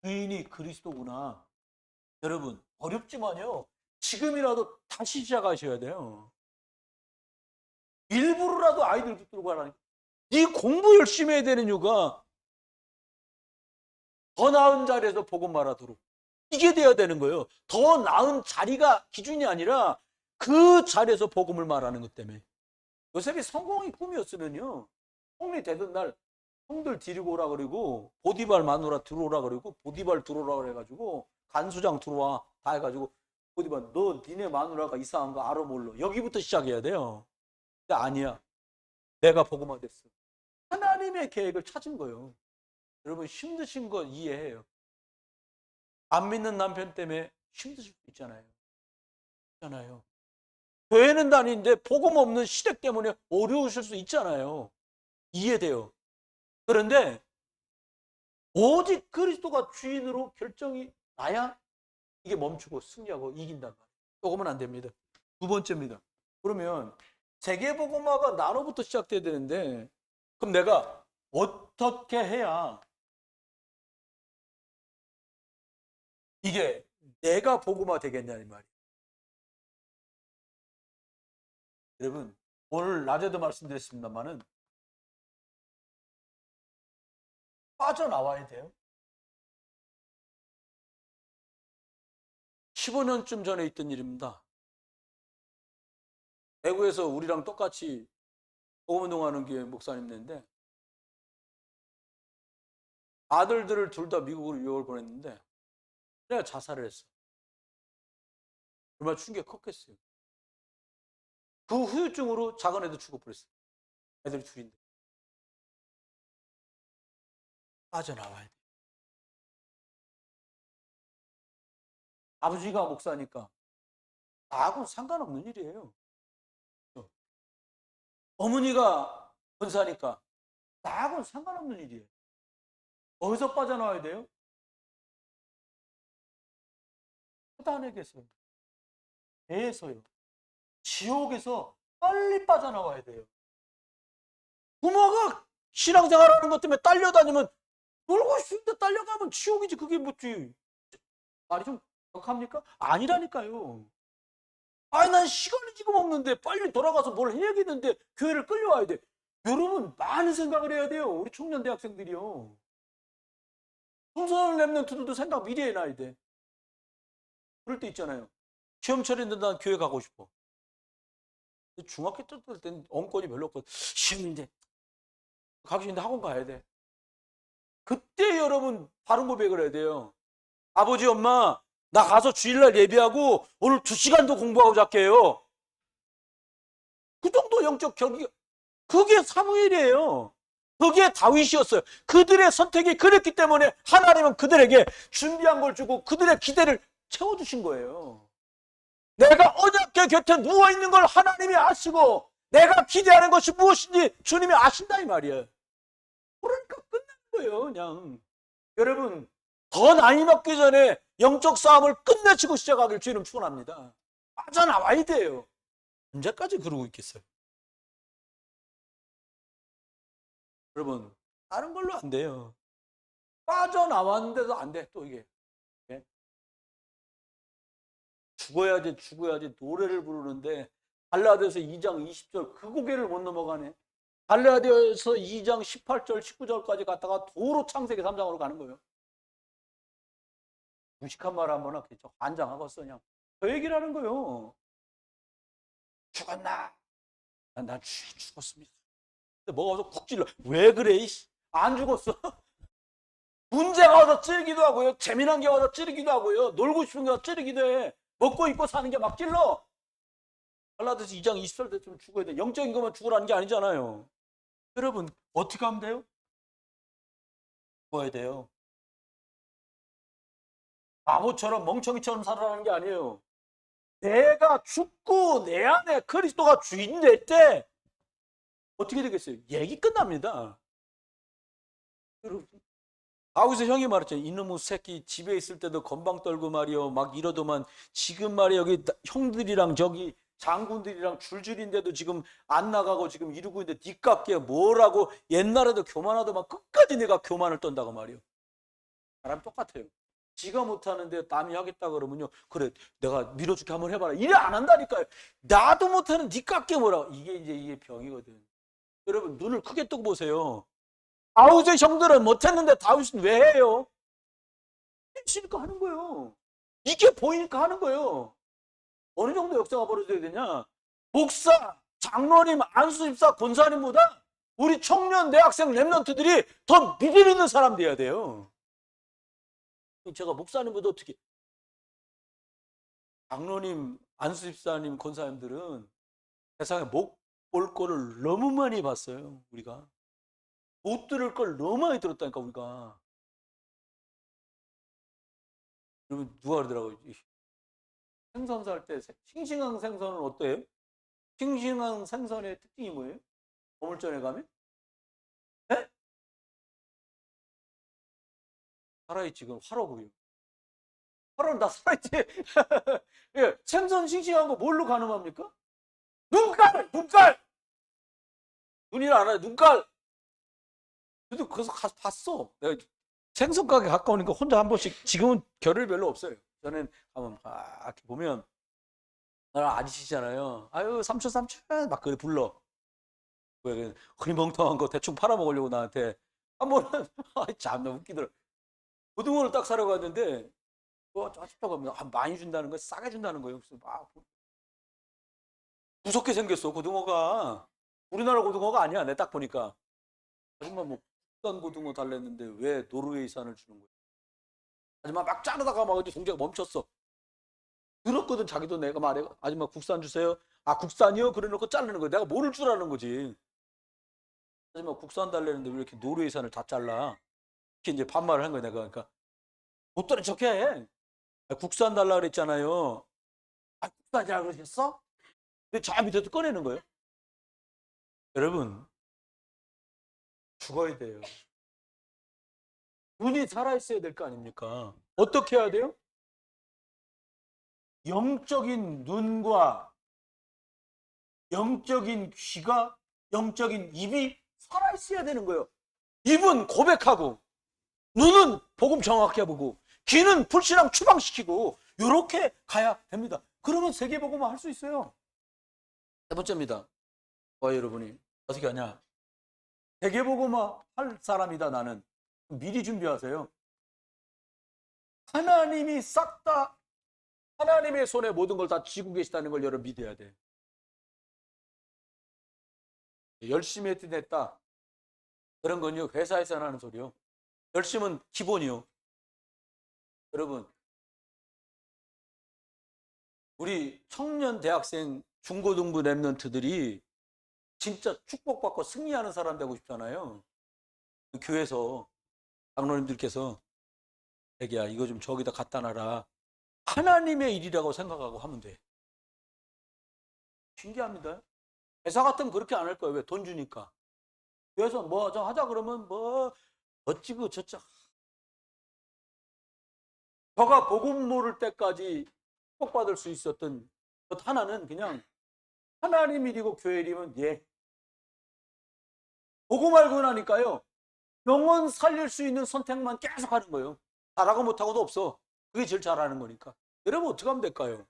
주인이 그리스도구나. 여러분, 어렵지만요. 지금이라도 다시 시작하셔야 돼요. 일부러라도 아이들 붙들고 가라니까. 이 공부 열심히 해야 되는 이유가 더 나은 자리에서 복음 말하도록. 이게 돼야 되는 거예요. 더 나은 자리가 기준이 아니라 그 자리에서 복음을 말하는 것 때문에. 요셉이 성공이 꿈이었으면요, 성리 되던 날 형들 데리고 오라 그러고 보디발 마누라 들어오라 그러고 보디발 들어오라 그래가지고 간수장 들어와 다 해가지고 보디발 너 니네 마누라가 이상한 거 알아 몰라 여기부터 시작해야 돼요. 근데 아니야, 내가 복음화 됐어. 하나님의 계획을 찾은 거예요. 여러분 힘드신 거 이해해요. 안 믿는 남편 때문에 힘드실 수 있잖아요. 교회는 다니는데 복음 없는 시댁 때문에 어려우실 수 있잖아요. 이해돼요. 그런데 오직 그리스도가 주인으로 결정이 나야 이게 멈추고 승리하고 이긴단 말이에요. 조금은 안 됩니다. 두 번째입니다. 그러면 세계복음화가 나로부터 시작돼야 되는데 그럼 내가 어떻게 해야 이게 내가 복음화 되겠냐는 말이에요. 여러분 오늘 낮에도 말씀드렸습니다만은 빠져나와야 돼요. 15년쯤 전에 있던 일입니다. 대구에서 우리랑 똑같이 복음운동하는 교회 목사님인데 아들들을 둘 다 미국으로 유학을 보냈는데 내가 자살을 했어. 정말 충격이 컸겠어요. 그 후유증으로 작은 애도 죽어버렸어요. 애들이 둘인데. 빠져나와야 돼. 아버지가 목사니까 나하고는 상관없는 일이에요. 어머니가 권사니까 나하고는 상관없는 일이에요. 어디서 빠져나와야 돼요? 사단에게서요. 배에서요. 지옥에서 빨리 빠져나와야 돼요. 부모가 신앙생활하는 것 때문에 딸려다니면 놀고 싶은데 딸려가면 지옥이지. 그게 뭐지? 말이 좀 격합니까? 아니라니까요. 아니 난 시간이 지금 없는데 빨리 돌아가서 뭘 해야겠는데 교회를 끌려와야 돼. 여러분 많은 생각을 해야 돼요. 우리 청년 대학생들이요. 청소년 랩런트들도 생각 미리 해놔야 돼. 그럴 때 있잖아요. 시험 처리인데 난 교회 가고 싶어. 중학교 때는 엄권이 별로 없거든. 시험인데 가고 싶은데 학원 가야 돼. 그때 여러분 바른 고백을 해야 돼요. 아버지 엄마 나 가서 주일날 예배하고 오늘 2시간도 공부하고 잘게요. 그 정도 영적 결기가 그게 사무엘이에요. 그게 다윗이었어요. 그들의 선택이 그랬기 때문에 하나님은 그들에게 준비한 걸 주고 그들의 기대를 채워주신 거예요. 내가 언약궤 곁에 누워있는 걸 하나님이 아시고 내가 기대하는 것이 무엇인지 주님이 아신다 이 말이에요. 그러니까 끝나는 거예요. 그냥 여러분 더 나이 먹기 전에 영적 싸움을 끝내치고 시작하길 주님 축원합니다. 빠져나와야 돼요. 언제까지 그러고 있겠어요? 여러분 다른 걸로 안 돼요. 빠져나왔는데도 안 돼. 또 이게 네? 죽어야지 노래를 부르는데 갈라디아서 2장 20절 그 고개를 못 넘어가네. 갈라디아서 2장 18절 19절까지 갔다가 도로 창세기 3장으로 가는 거예요. 무식한 말 한번 하겠죠. 환장하겠어 그냥. 그 얘기를 하는 거예요. 죽었나? 난 죽었습니다. 근데 뭐가 와서 쿡 찔러. 왜 그래? 안 죽었어. 문제가 와서 찌르기도 하고요. 재미난 게 와서 찌르기도 하고요. 놀고 싶은 게 와서 찌르기도 해. 먹고 입고 사는 게 막 찔러. 갈라디아서 2장 20절 때쯤 죽어야 돼. 영적인 것만 죽으라는 게 아니잖아요. 여러분 어떻게 하면 돼요? 죽어야 돼요. 바보처럼 멍청이처럼 살아가는 게 아니에요. 내가 죽고 내 안에 그리스도가 주인 될 때 어떻게 되겠어요? 얘기 끝납니다. 여러분 다윗의 형이 말했잖아요. 이놈의 새끼 집에 있을 때도 건방 떨고 말이요 막 이러더만 지금 말이야 여기 형들이랑 저기 장군들이랑 줄줄인데도 지금 안 나가고 지금 이러고 있는데 니깝게 뭐라고 옛날에도 교만하더만 끝까지 내가 교만을 떤다고 말이요. 사람 똑같아요. 지가 못하는데 남이 하겠다 그러면요. 그래 내가 밀어줄게 한번 해봐라. 이래 안 한다니까요. 나도 못하는 니깝게 뭐라고. 이게 병이거든. 여러분 눈을 크게 뜨고 보세요. 다윗의 형들은 못했는데 다윗은 왜 해요? 있으니까 하는 거예요. 이게 보이니까 하는 거예요. 어느 정도 역사가 벌어져야 되냐? 목사, 장로님, 안수집사, 권사님보다 우리 청년, 대학생, 랩런트들이 더 믿음 있는 사람 돼야 돼요. 제가 목사님보다 어떻게 장로님, 안수집사님, 권사님들은 세상에 못 볼 거를 너무 많이 봤어요. 우리가 못 들을 걸 너무 많이 들었다니까 우리가. 그러면 누가 그러더라고요. 생선 살 때 싱싱한 생선은 어때요? 싱싱한 생선의 특징이 뭐예요? 어물전에 가면? 네? 살아있지. 그럼 화로고요. 화로는 다 살아있지. 예, 생선 싱싱한 거 뭘로 가늠합니까? 눈깔! 눈깔! 눈이라 안 하죠. 눈깔! 그래도 거기서 가서 봤어. 내가 생선 가게 가까우니까 혼자 한 번씩, 지금은 겨를 별로 없어요. 저는 가면 이렇게 보면 나는 아저씨잖아요. 아유 삼촌 삼촌 막 그래 불러. 왜 흐리멍텅한 거 대충 팔아먹으려고 나한테 한 번은 참나 웃기더라. 고등어를 딱 사러 갔는데 짜증나고 하면 많이 준다는 거야, 싸게 준다는 거예요. 그래서 막 무섭게 생겼어 고등어가. 우리나라 고등어가 아니야. 내 딱 보니까 아줌마 뭐 국산 고등어 달랬는데 왜 노르웨이산을 주는 거야. 아줌마 막 자르다가 막 어디 동작 멈췄어. 들었거든. 자기도 내가 말해 아줌마 국산 주세요. 아 국산이요? 그래 놓고 자르는 거야. 내가 모를 줄 아는 거지. 아줌마 국산 달래는데 왜 이렇게 노르웨이산을 다 잘라? 이렇게 이제 반말을 한 거야 내가. 그러니까 못 들은 척해. 아, 국산 달라 그랬잖아요. 아 국산이라 그러셨어? 근데 저 밑에서 꺼내는 거예요. 여러분 죽어야 돼요. 눈이 살아있어야 될 거 아닙니까? 어떻게 해야 돼요? 영적인 눈과 영적인 귀가 영적인 입이 살아있어야 되는 거예요. 입은 고백하고 눈은 복음 정확히 보고 귀는 불신앙 추방시키고 이렇게 가야 됩니다. 그러면 세계복음화 할 수 있어요. 세 번째입니다. 여러분이 어떻게 하냐? 세계복음화 할 사람이다 나는. 미리 준비하세요. 하나님이 싹 다 하나님의 손에 모든 걸 다 쥐고 계시다는 걸 여러분 믿어야 돼. 열심히 했다. 그런 건요 회사에서 하는 소리요. 열심은 기본이요. 여러분 우리 청년 대학생 중고등부 랩런트들이 진짜 축복받고 승리하는 사람 되고 싶잖아요. 교회에서 장로님들께서 자기야 이거 좀 저기다 갖다 놔라. 하나님의 일이라고 생각하고 하면 돼. 신기합니다. 회사 같으면 그렇게 안 할 거예요. 왜? 돈 주니까. 그래서 뭐 저 하자 그러면 뭐 어찌고 저쩌. 저가 복음 모를 때까지 축복받을 수 있었던 것 하나는 그냥 하나님 일이고 교회 일이면 예. 복음 알고 나니까요. 영혼 살릴 수 있는 선택만 계속 하는 거예요. 잘하고 못하고도 없어. 그게 제일 잘하는 거니까. 여러분 어떻게 하면 될까요?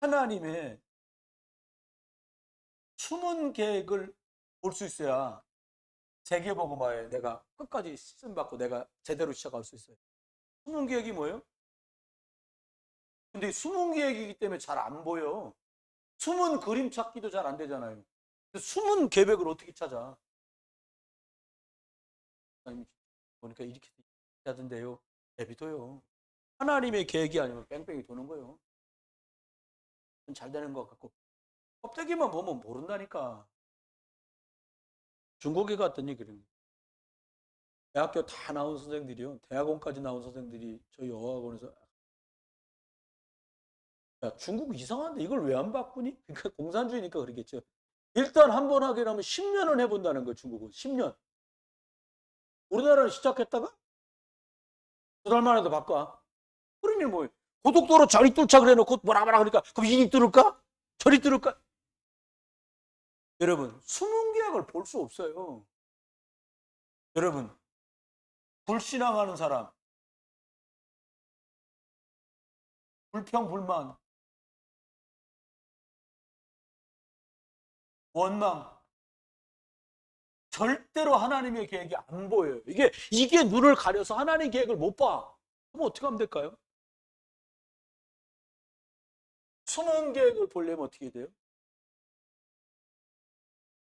하나님의 숨은 계획을 볼 수 있어야 세계복음화에 내가 끝까지 쓰임받고 내가 제대로 시작할 수 있어요. 숨은 계획이 뭐예요? 근데 숨은 계획이기 때문에 잘 안 보여. 숨은 그림 찾기도 잘 안 되잖아요. 숨은 계획을 어떻게 찾아? 보니까 이렇게 하던데요. 내비둬요. 하나님의 계획이 아니면 뺑뺑이 도는 거예요. 잘 되는 것 같고 껍데기만 보면 모른다니까. 중국에 갔더니 그런 대학교 다 나온 선생들이요. 대학원까지 나온 선생들이 저희 어학원에서 야, 중국 이상한데 이걸 왜 안 바꾸니? 그러니까 공산주의니까 그러겠죠. 일단 한 번 하게 되면 10년은 해본다는 거예요. 중국은 10년. 우리나라는 시작했다가 2달 만에도 바꿔. 그러니 뭐 고속도로 저리 뚫자 그래놓고 뭐라 그러니까 그럼 이리 뚫을까? 저리 뚫을까? 여러분 숨은 계약을 볼 수 없어요. 여러분 불신앙하는 사람 불평 불만 원망 절대로 하나님의 계획이 안 보여요. 이게 눈을 가려서 하나님 계획을 못 봐. 그럼 어떻게 하면 될까요? 숨은 계획을 보려면 어떻게 돼요?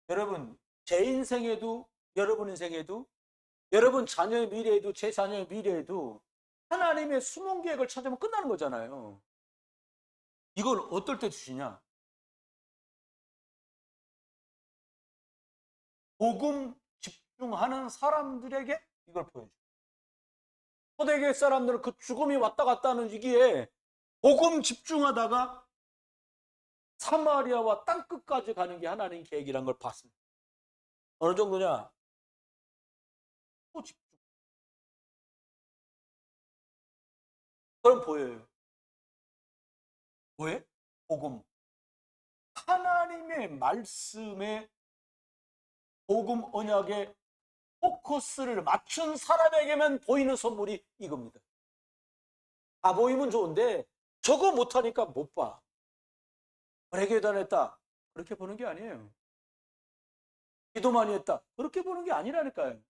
여러분, 제 인생에도, 여러분 인생에도, 여러분 자녀의 미래에도, 제 자녀의 미래에도 하나님의 숨은 계획을 찾으면 끝나는 거잖아요. 이걸 어떨 때 주시냐? 복음 집중하는 사람들에게 이걸 보여줘요. 초대교회 사람들은 그 죽음이 왔다 갔다 하는 시기에 복음 집중하다가 사마리아와 땅끝까지 가는 게 하나님 계획이란 걸 봤습니다. 어느 정도냐? 또 집중. 그럼 보여요. 왜? 복음. 하나님의 말씀에 복음 언약에 포커스를 맞춘 사람에게만 보이는 선물이 이겁니다. 다 보이면 좋은데 저거 못하니까 못 봐. 은혜교회 다녔다. 그렇게 보는 게 아니에요. 기도 많이 했다. 그렇게 보는 게 아니라니까요.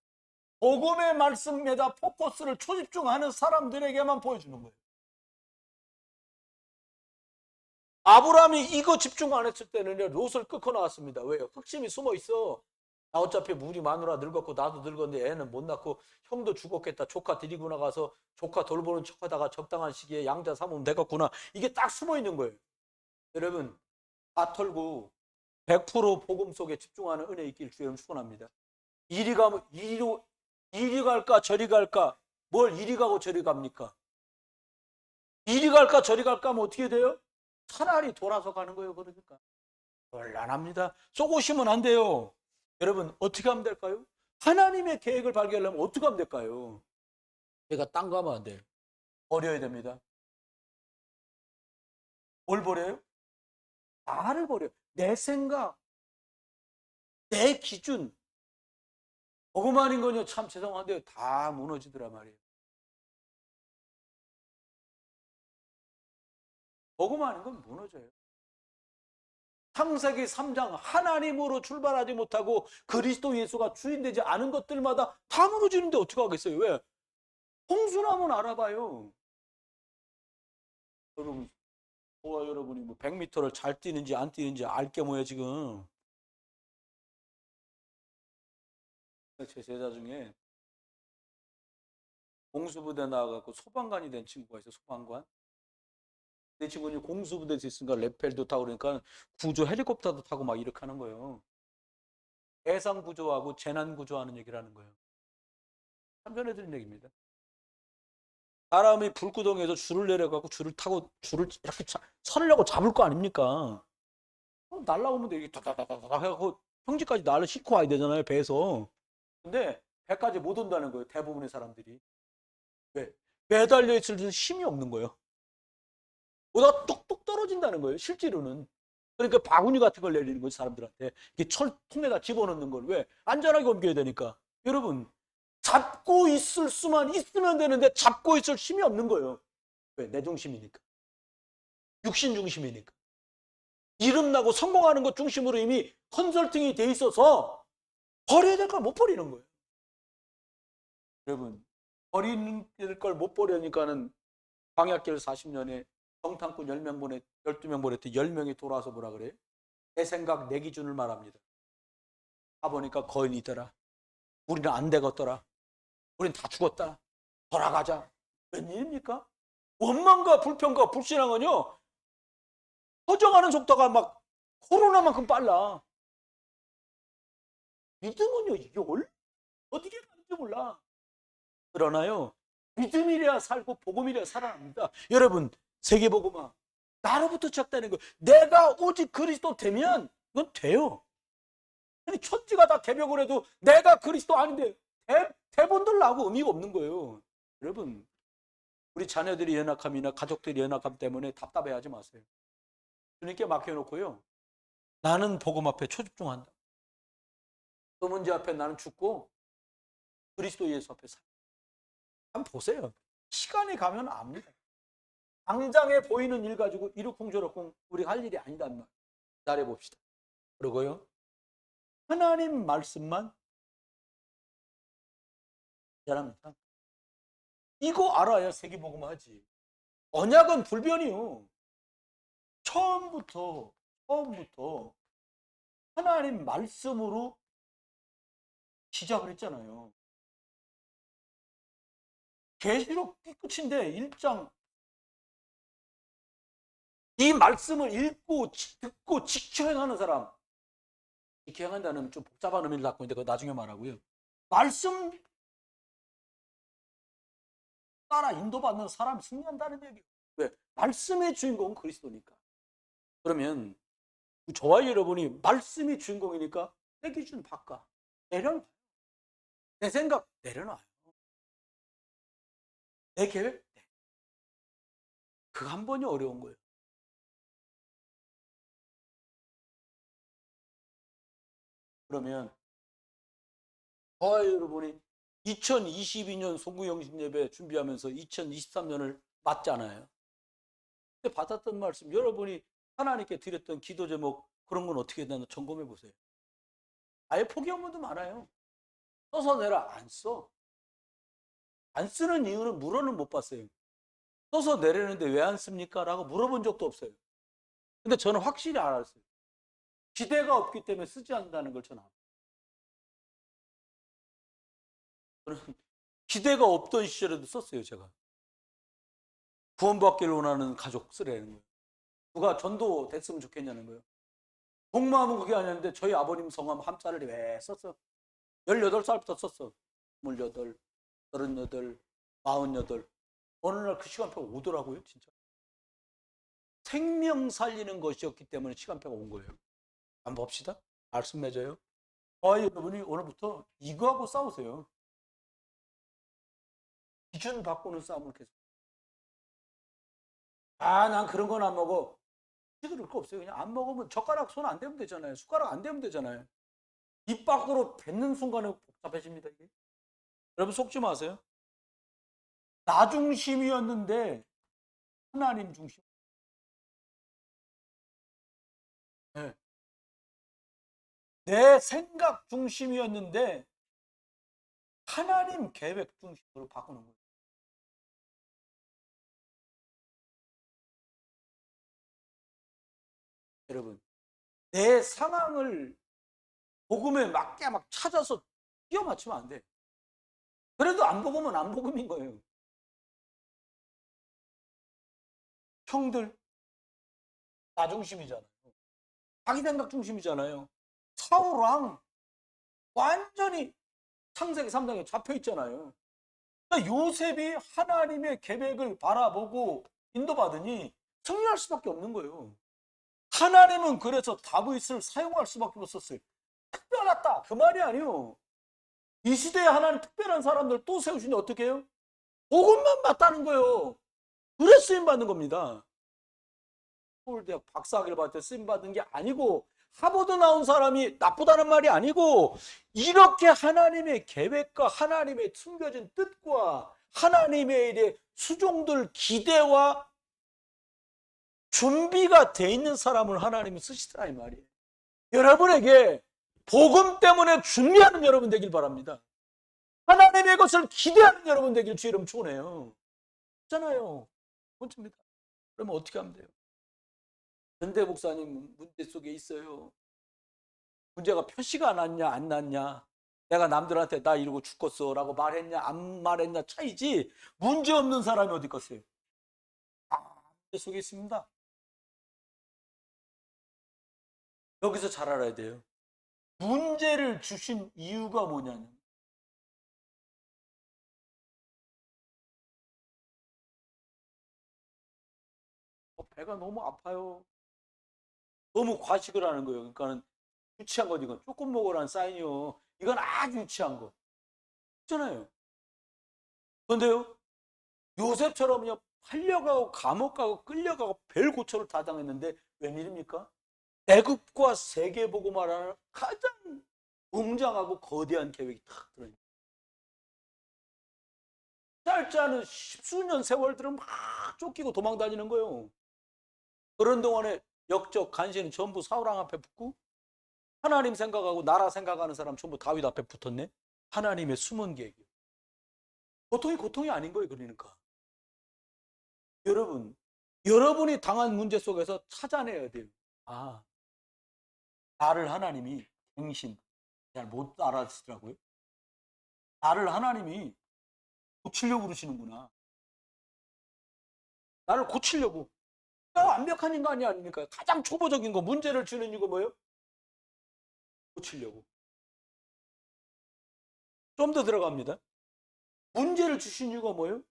복음의 말씀에다 포커스를 초집중하는 사람들에게만 보여주는 거예요. 아브라함이 이거 집중 안 했을 때는 롯을 끊고 나왔습니다. 왜요? 흑심이 숨어 있어. 나 어차피 우리 마누라 늙었고 나도 늙었는데 애는 못 낳고 형도 죽었겠다. 조카 데리고 나가서 조카 돌보는 척하다가 적당한 시기에 양자 삼으면 되겠구나. 이게 딱 숨어 있는 거예요. 여러분 다 털고 100% 복음 속에 집중하는 은혜 있길 주여 축원합니다. 이리 가면 이리 갈까 저리 갈까? 뭘 이리 가고 저리 갑니까? 이리 갈까 저리 갈까 하면 어떻게 돼요? 차라리 돌아서 가는 거예요. 그러니까 곤란합니다. 쏘고시면 안 돼요. 여러분 어떻게 하면 될까요? 하나님의 계획을 발견하려면 어떻게 하면 될까요? 제가 딴 거 하면 안 돼요. 버려야 됩니다. 뭘 버려요? 나를 버려요. 내 생각, 내 기준. 복음 아닌 건요 참 죄송한데요 다 무너지더라 말이에요. 복음 아닌 건 무너져요. 창세기 3장 하나님으로 출발하지 못하고 그리스도 예수가 주인되지 않은 것들마다 다 무너지는데 어떻게 하겠어요? 왜? 홍수나면 알아봐요. 여러분, 저와 여러분이 뭐 100m를 잘 뛰는지 안 뛰는지 알게 뭐예요 지금. 제 제자 중에 공수부대 나와갖고 소방관이 된 친구가 있어요. 소방관. 내 친구는 공수부대에서 있으니까 레펠도 타고 그러니까 구조 헬리콥터도 타고 막 이렇게 하는 거예요. 해상 구조하고 재난 구조하는 얘기라는 거예요. 참 전해드린 얘기입니다. 사람이 불구덩이에서 줄을 내려가고 줄을 타고 줄을 이렇게 서려고 잡을 거 아닙니까? 날라오면 되게 다다다다다 해갖고 평지까지 날을 싣고 와야 되잖아요, 배에서. 근데 배까지 못 온다는 거예요, 대부분의 사람들이. 왜? 매달려 있을 때 힘이 없는 거예요. 오다가 뚝뚝 떨어진다는 거예요, 실제로는. 그러니까 바구니 같은 걸 내리는 거지, 사람들한테. 이게 철통에다 집어넣는 걸. 왜? 안전하게 옮겨야 되니까. 여러분, 잡고 있을 수만 있으면 되는데 잡고 있을 힘이 없는 거예요. 왜? 내 중심이니까. 육신 중심이니까. 이름나고 성공하는 것 중심으로 이미 컨설팅이 돼 있어서 버려야 될 걸 못 버리는 거예요. 여러분, 버리는 걸 못 버리니까는 광야길 40년에 정탐꾼 10명 보내, 12명 보냈더니 10명이 돌아와서 뭐라 그래요? 내 생각, 내 기준을 말합니다. 가보니까 거인이더라. 우리는 안 되겠더라. 우린 다 죽었다. 돌아가자. 웬일입니까? 원망과 불평과 불신앙은요, 퍼져가는 속도가 막 코로나만큼 빨라. 믿음은요, 이게 어떻게 가는지 몰라. 그러나요, 믿음이래야 살고 복음이래야 살아납니다. 여러분, 세계복음화 나로부터 시작되는 거. 내가 오직 그리스도 되면 이건 돼요. 아니 천지가 다 개벽을 해도 내가 그리스도 아닌데 대본들 나오고 의미가 없는 거예요. 여러분, 우리 자녀들이 연약함이나 가족들이 연약함 때문에 답답해하지 마세요. 주님께 맡겨놓고요. 나는 복음 앞에 초집중한다. 그 문제 앞에 나는 죽고 그리스도 예수 앞에 살다. 한번 보세요. 시간이 가면 압니다. 당장에 보이는 일 가지고 이러쿵저러쿵 우리 할 일이 아니단 말. 기다려봅시다. 그리고요, 하나님 말씀만 미안합니다. 이거 알아야 세계복음하지. 언약은 불변이요. 처음부터 하나님 말씀으로 시작을 했잖아요. 계시록 끝인데 1장 이 말씀을 읽고 듣고 지켜행하는 사람, 지켜행한다는 좀 복잡한 의미를 갖고 있는데 그거 나중에 말하고요. 말씀 따라 인도받는 사람이 승리한다는 얘기예요. 왜? 말씀의 주인공은 그리스도니까. 그러면 저와 여러분이 말씀이 주인공이니까 내 기준 바꿔. 내려놔요. 내 생각 내려놔요. 내 계획 그 한 번이 어려운 거예요. 그러면 저와 여러분이 2022년 송구영신 예배 준비하면서 2023년을 맞잖아요. 그때 받았던 말씀, 여러분이 하나님께 드렸던 기도 제목 그런 건 어떻게 되나 점검해 보세요. 아예 포기한 분도 많아요. 써서 내라 안 써. 안 쓰는 이유는 물어는 못 봤어요. 써서 내려는데 왜 안 씁니까? 라고 물어본 적도 없어요. 근데 저는 확실히 알았어요. 기대가 없기 때문에 쓰지 않는다는 걸 저는 알아요. 저는 기대가 없던 시절에도 썼어요, 제가. 구원받기를 원하는 가족 쓰라는 거예요. 누가 전도 됐으면 좋겠냐는 거예요. 복마음은 그게 아니었는데 저희 아버님 성함 함자를 왜 썼어? 18살부터 썼어. 28, 38, 48. 어느 날 그 시간표가 오더라고요, 진짜. 생명 살리는 것이었기 때문에 시간표가 온 거예요. 한번 봅시다. 말씀 맺어요. 여러분이 오늘부터 이거하고 싸우세요. 기준 바꾸는 싸움을 계속. 난 그런 건 안 먹어. 그럴 거 없어요. 그냥 안 먹으면 젓가락 손 안 대면 되잖아요. 숟가락 안 대면 되잖아요. 입 밖으로 뱉는 순간에 복잡해집니다, 이게. 여러분 속지 마세요. 나 중심이었는데 하나님 중심. 네. 내 생각 중심이었는데 하나님 계획 중심으로 바꾸는 거예요. 여러분, 내 상황을 복음에 맞게 막 찾아서 끼워 맞추면 안 돼. 그래도 안 복음은 안 복음인 거예요. 형들, 나 중심이잖아요. 자기 생각 중심이잖아요. 사울왕 완전히 창세기 3장에 잡혀 있잖아요. 그러니까 요셉이 하나님의 계획을 바라보고 인도받으니 승리할 수밖에 없는 거예요. 하나님은 그래서 다윗을 사용할 수밖에 없었어요. 특별하다 그 말이 아니에요. 이 시대에 하나님 특별한 사람들 또 세우시니 어떻게 해요? 복음만 맞다는 거예요. 그래 쓰임 받는 겁니다. 서울대학 박사학위를 받을 때 쓰임 받은 게 아니고 하버드 나온 사람이 나쁘다는 말이 아니고 이렇게 하나님의 계획과 하나님의 숨겨진 뜻과 하나님의 일에 수종들 기대와 준비가 돼 있는 사람을 하나님이 쓰시더라 이 말이에요. 여러분에게 복음 때문에 준비하는 여러분 되길 바랍니다. 하나님의 것을 기대하는 여러분 되길 주의 이름 축원해요. 있잖아요. 본입니다. 그러면 어떻게 하면 돼요? 현대 목사님 문제 속에 있어요. 문제가 표시가 났냐 안 났냐, 내가 남들한테 나 이러고 죽겠어 라고 말했냐 안 말했냐 차이지 문제 없는 사람이 어디 있겠어요? 문제 속에 있습니다. 여기서 잘 알아야 돼요. 문제를 주신 이유가 뭐냐면 배가 너무 아파요. 너무 과식을 하는 거예요. 그러니까는 유치한 거 이건 조금 먹으라는 사인이요. 이건 아주 유치한 거. 있잖아요. 그런데요. 요셉처럼요. 팔려가고 감옥 가고 끌려가고 별 고초를 다 당했는데 웬일입니까? 애굽과 세계복음화라는 가장 웅장하고 거대한 계획이 탁 들어있는 짧지 않은 십수년 세월들은 막 쫓기고 도망다니는 거예요. 그런 동안에 역적 간신은 전부 사울왕 앞에 붙고 하나님 생각하고 나라 생각하는 사람 전부 다윗 앞에 붙었네. 하나님의 숨은 계획이에요. 고통이 아닌 거예요. 그러니까 여러분이 당한 문제 속에서 찾아내야 돼요. 아, 나를 하나님이 갱신 잘 못 알아듣더라고요. 나를 하나님이 고치려고 그러시는구나. 나를 고치려고. 내가 완벽한 인간이 아닙니까? 가장 초보적인 거, 문제를 주는 이유가 뭐예요? 고치려고. 좀 더 들어갑니다. 문제를 주신 이유가 뭐예요?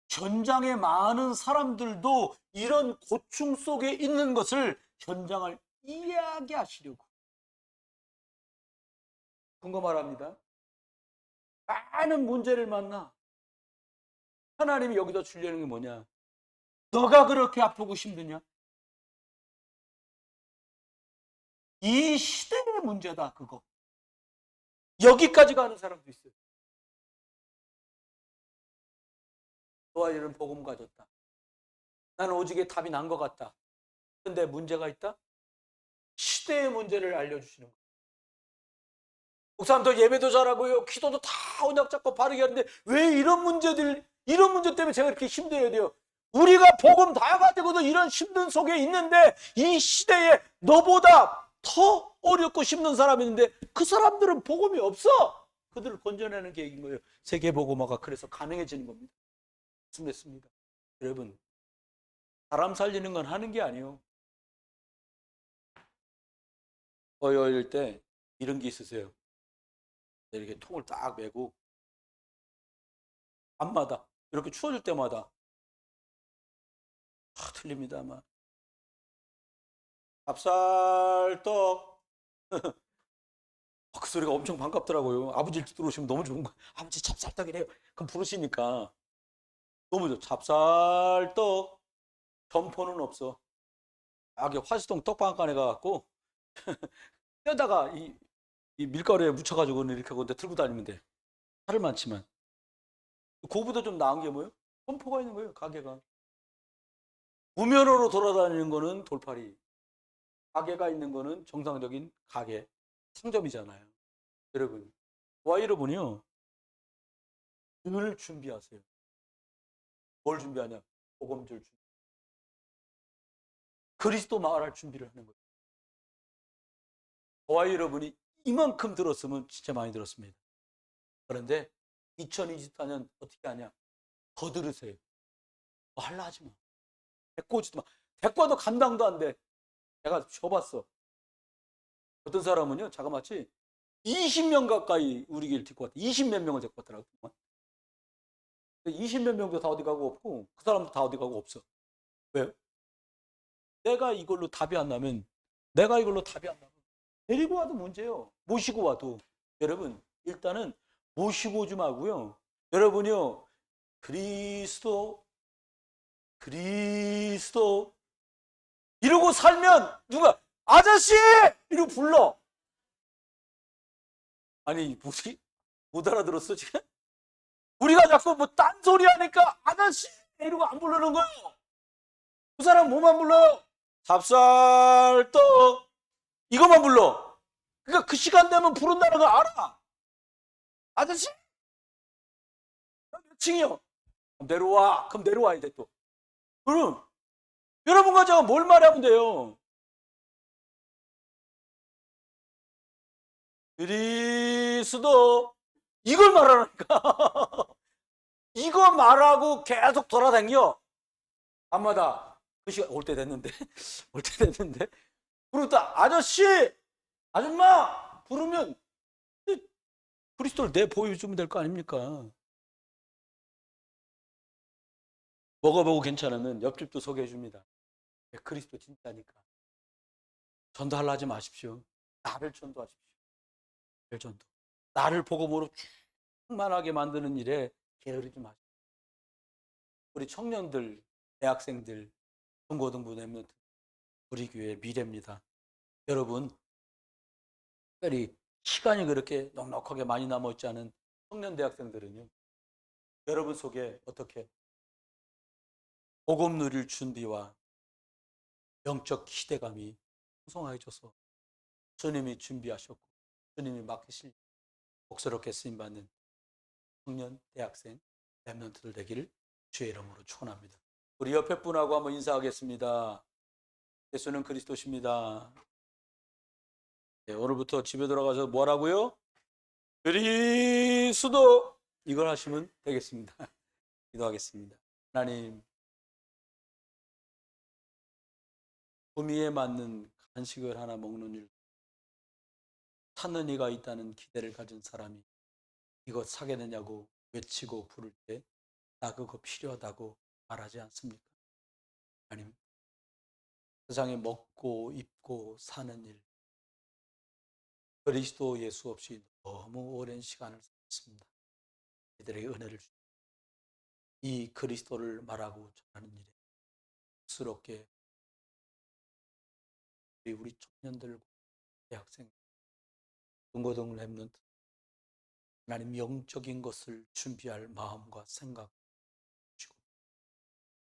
현장에 많은 사람들도 이런 고충 속에 있는 것을 현장을 이해하게 하시려고. 그거 말합니다. 많은 문제를 만나. 하나님이 여기다 주려는 게 뭐냐? 너가 그렇게 아프고 힘드냐? 이 시대의 문제다, 그거. 여기까지 가는 사람도 있어요. 너와 이런 복음 가졌다. 나는 오직에 답이 난 것 같다. 근데 문제가 있다? 시대의 문제를 알려주시는 거예요. 목사님도 예배도 잘하고요. 기도도 다 언약 잡고 바르게 하는데 왜 이런 문제 때문에 제가 이렇게 힘들어야 돼요? 우리가 복음 다 가지고도 이런 힘든 속에 있는데 이 시대에 너보다 더 어렵고 힘든 사람이 있는데 그 사람들은 복음이 없어. 그들을 건져내는 계획인 거예요. 세계복음화가 그래서 가능해지는 겁니다. 말씀됐습니다. 여러분, 사람 살리는 건 하는 게 아니에요. 어릴 때 이런 게 있으세요. 이렇게 통을 딱 메고 밤마다 이렇게 추워질 때마다 틀립니다 아마 밥살떡 그 소리가 엄청 반갑더라고요. 아버지 일찍 들어오시면 너무 좋은 거예요. 아버지 찹쌀떡이래요. 그럼 부르시니까 너무 좋아. 찹쌀떡 점포는 없어. 여기 화수동 떡방앗간에 가갖고 뼈다가 이 밀가루에 묻혀가지고 이렇게 하고 들고 다니면 돼. 살을 많지만 그거보다 좀 나은 게 뭐예요? 점포가 있는 거예요. 가게가 무면허로 돌아다니는 거는 돌팔이, 가게가 있는 거는 정상적인 가게 상점이잖아요. 여러분, 와 여러분이요 늘 준비하세요. 뭘 준비하냐? 복음줄 준비. 그리스도 말할 준비를 하는 거예요. 와 여러분이 이만큼 들었으면 진짜 많이 들었습니다. 그런데 2024년 어떻게 하냐? 더 들으세요. 뭐 할라 하지 마. 대꼬지도 마. 대꼬도 감당도 안 돼. 내가 줘봤어. 어떤 사람은요, 자그마치 20명 가까이 우리 길 데리고 왔다. 20몇 명을 데리고 왔더라고. 20몇 명도 다 어디 가고 없고, 그 사람도 다 어디 가고 없어. 왜요? 내가 이걸로 답이 안 나면, 데리고 와도 문제예요. 모시고 와도. 여러분, 일단은 모시고 오지 말고요. 여러분이요, 그리스도, 이러고 살면, 누가, 아저씨! 이러고 불러. 아니, 뭐지? 못 알아들었어, 지금? 우리가 자꾸 뭐 딴소리 하니까, 아저씨! 이러고 안 부르는 거예요. 그 사람 뭐만 불러요? 찹쌀떡 이것만 불러. 그러니까 그 시간 되면 부른다는 걸 알아. 아저씨 몇 층이요? 내려와. 그럼 내려와야 돼 또. 그럼 여러분과 제가 뭘 말하면 돼요? 그리스도 이걸 말하니까 이거 말하고 계속 돌아다녀. 밤마다 그 시간 올 때 됐는데 올 때 됐는데 부르다 아저씨 아줌마 부르면 그리스도를 내 보여주면 될 거 아닙니까? 먹어보고 괜찮으면 옆집도 소개해 줍니다. 그리스도 진짜니까. 전도하려 하지 마십시오. 나를 전도하십시오. 나를 전도. 나를 복음으로 충만하게 만드는 일에 게으르지 마십시오. 우리 청년들, 대학생들, 중고등부 내면 우리 교회의 미래입니다. 여러분, 특별히 시간이 그렇게 넉넉하게 많이 남아있지 않은 청년 대학생들은요. 여러분 속에 어떻게 복음 누릴 준비와 영적 기대감이 풍성해져서 주님이 준비하셨고 주님이 맡기실 복스럽게 쓰임받는 청년, 대학생, 랩런트들 되기를 주의 이름으로 축원합니다. 우리 옆에 분하고 한번 인사하겠습니다. 예수는 그리스도십니다. 네, 오늘부터 집에 들어가서 뭐라고요? 그리스도 이걸 하시면 되겠습니다. 기도하겠습니다. 하나님, 구미에 맞는 간식을 하나 먹는 일, 찾는 이가 있다는 기대를 가진 사람이 이것 사게 되냐고 외치고 부를 때 나 그거 필요하다고 말하지 않습니까? 하나님, 세상에 먹고 입고 사는 일, 그리스도 예수 없이 너무 오랜 시간을 살았습니다. 이들에게 은혜를 주시고 이 그리스도를 말하고 전하는 일에 스럽게 우리 청년들, 대학생, 중고등 랩런트 하나님 영적인 것을 준비할 마음과 생각 주시고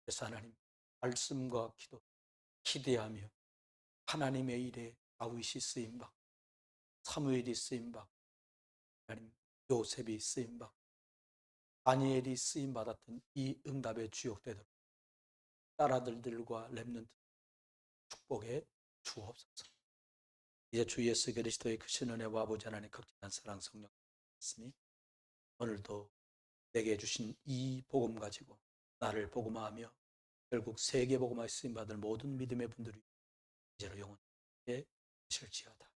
그래서 하나님 말씀과 기도 기대하며 하나님의 일에 다윗이 쓰임받고 사무엘이 쓰임받고 하나님 요셉이 쓰임받고 다니엘이 쓰임받았던 이 응답의 주역되도록 딸아들들과 랩런트 축복에 주옵소서. 이제 주 예수 그리스도의 크신 은혜와 아버지 하나님의 극진한 사랑 성령 말씀이 오늘도 내게 주신 이 복음 가지고 나를 복음화하며 결국 세계 복음화에 쓰임 받을 모든 믿음의 분들이 이제로 영원히 계실지어다.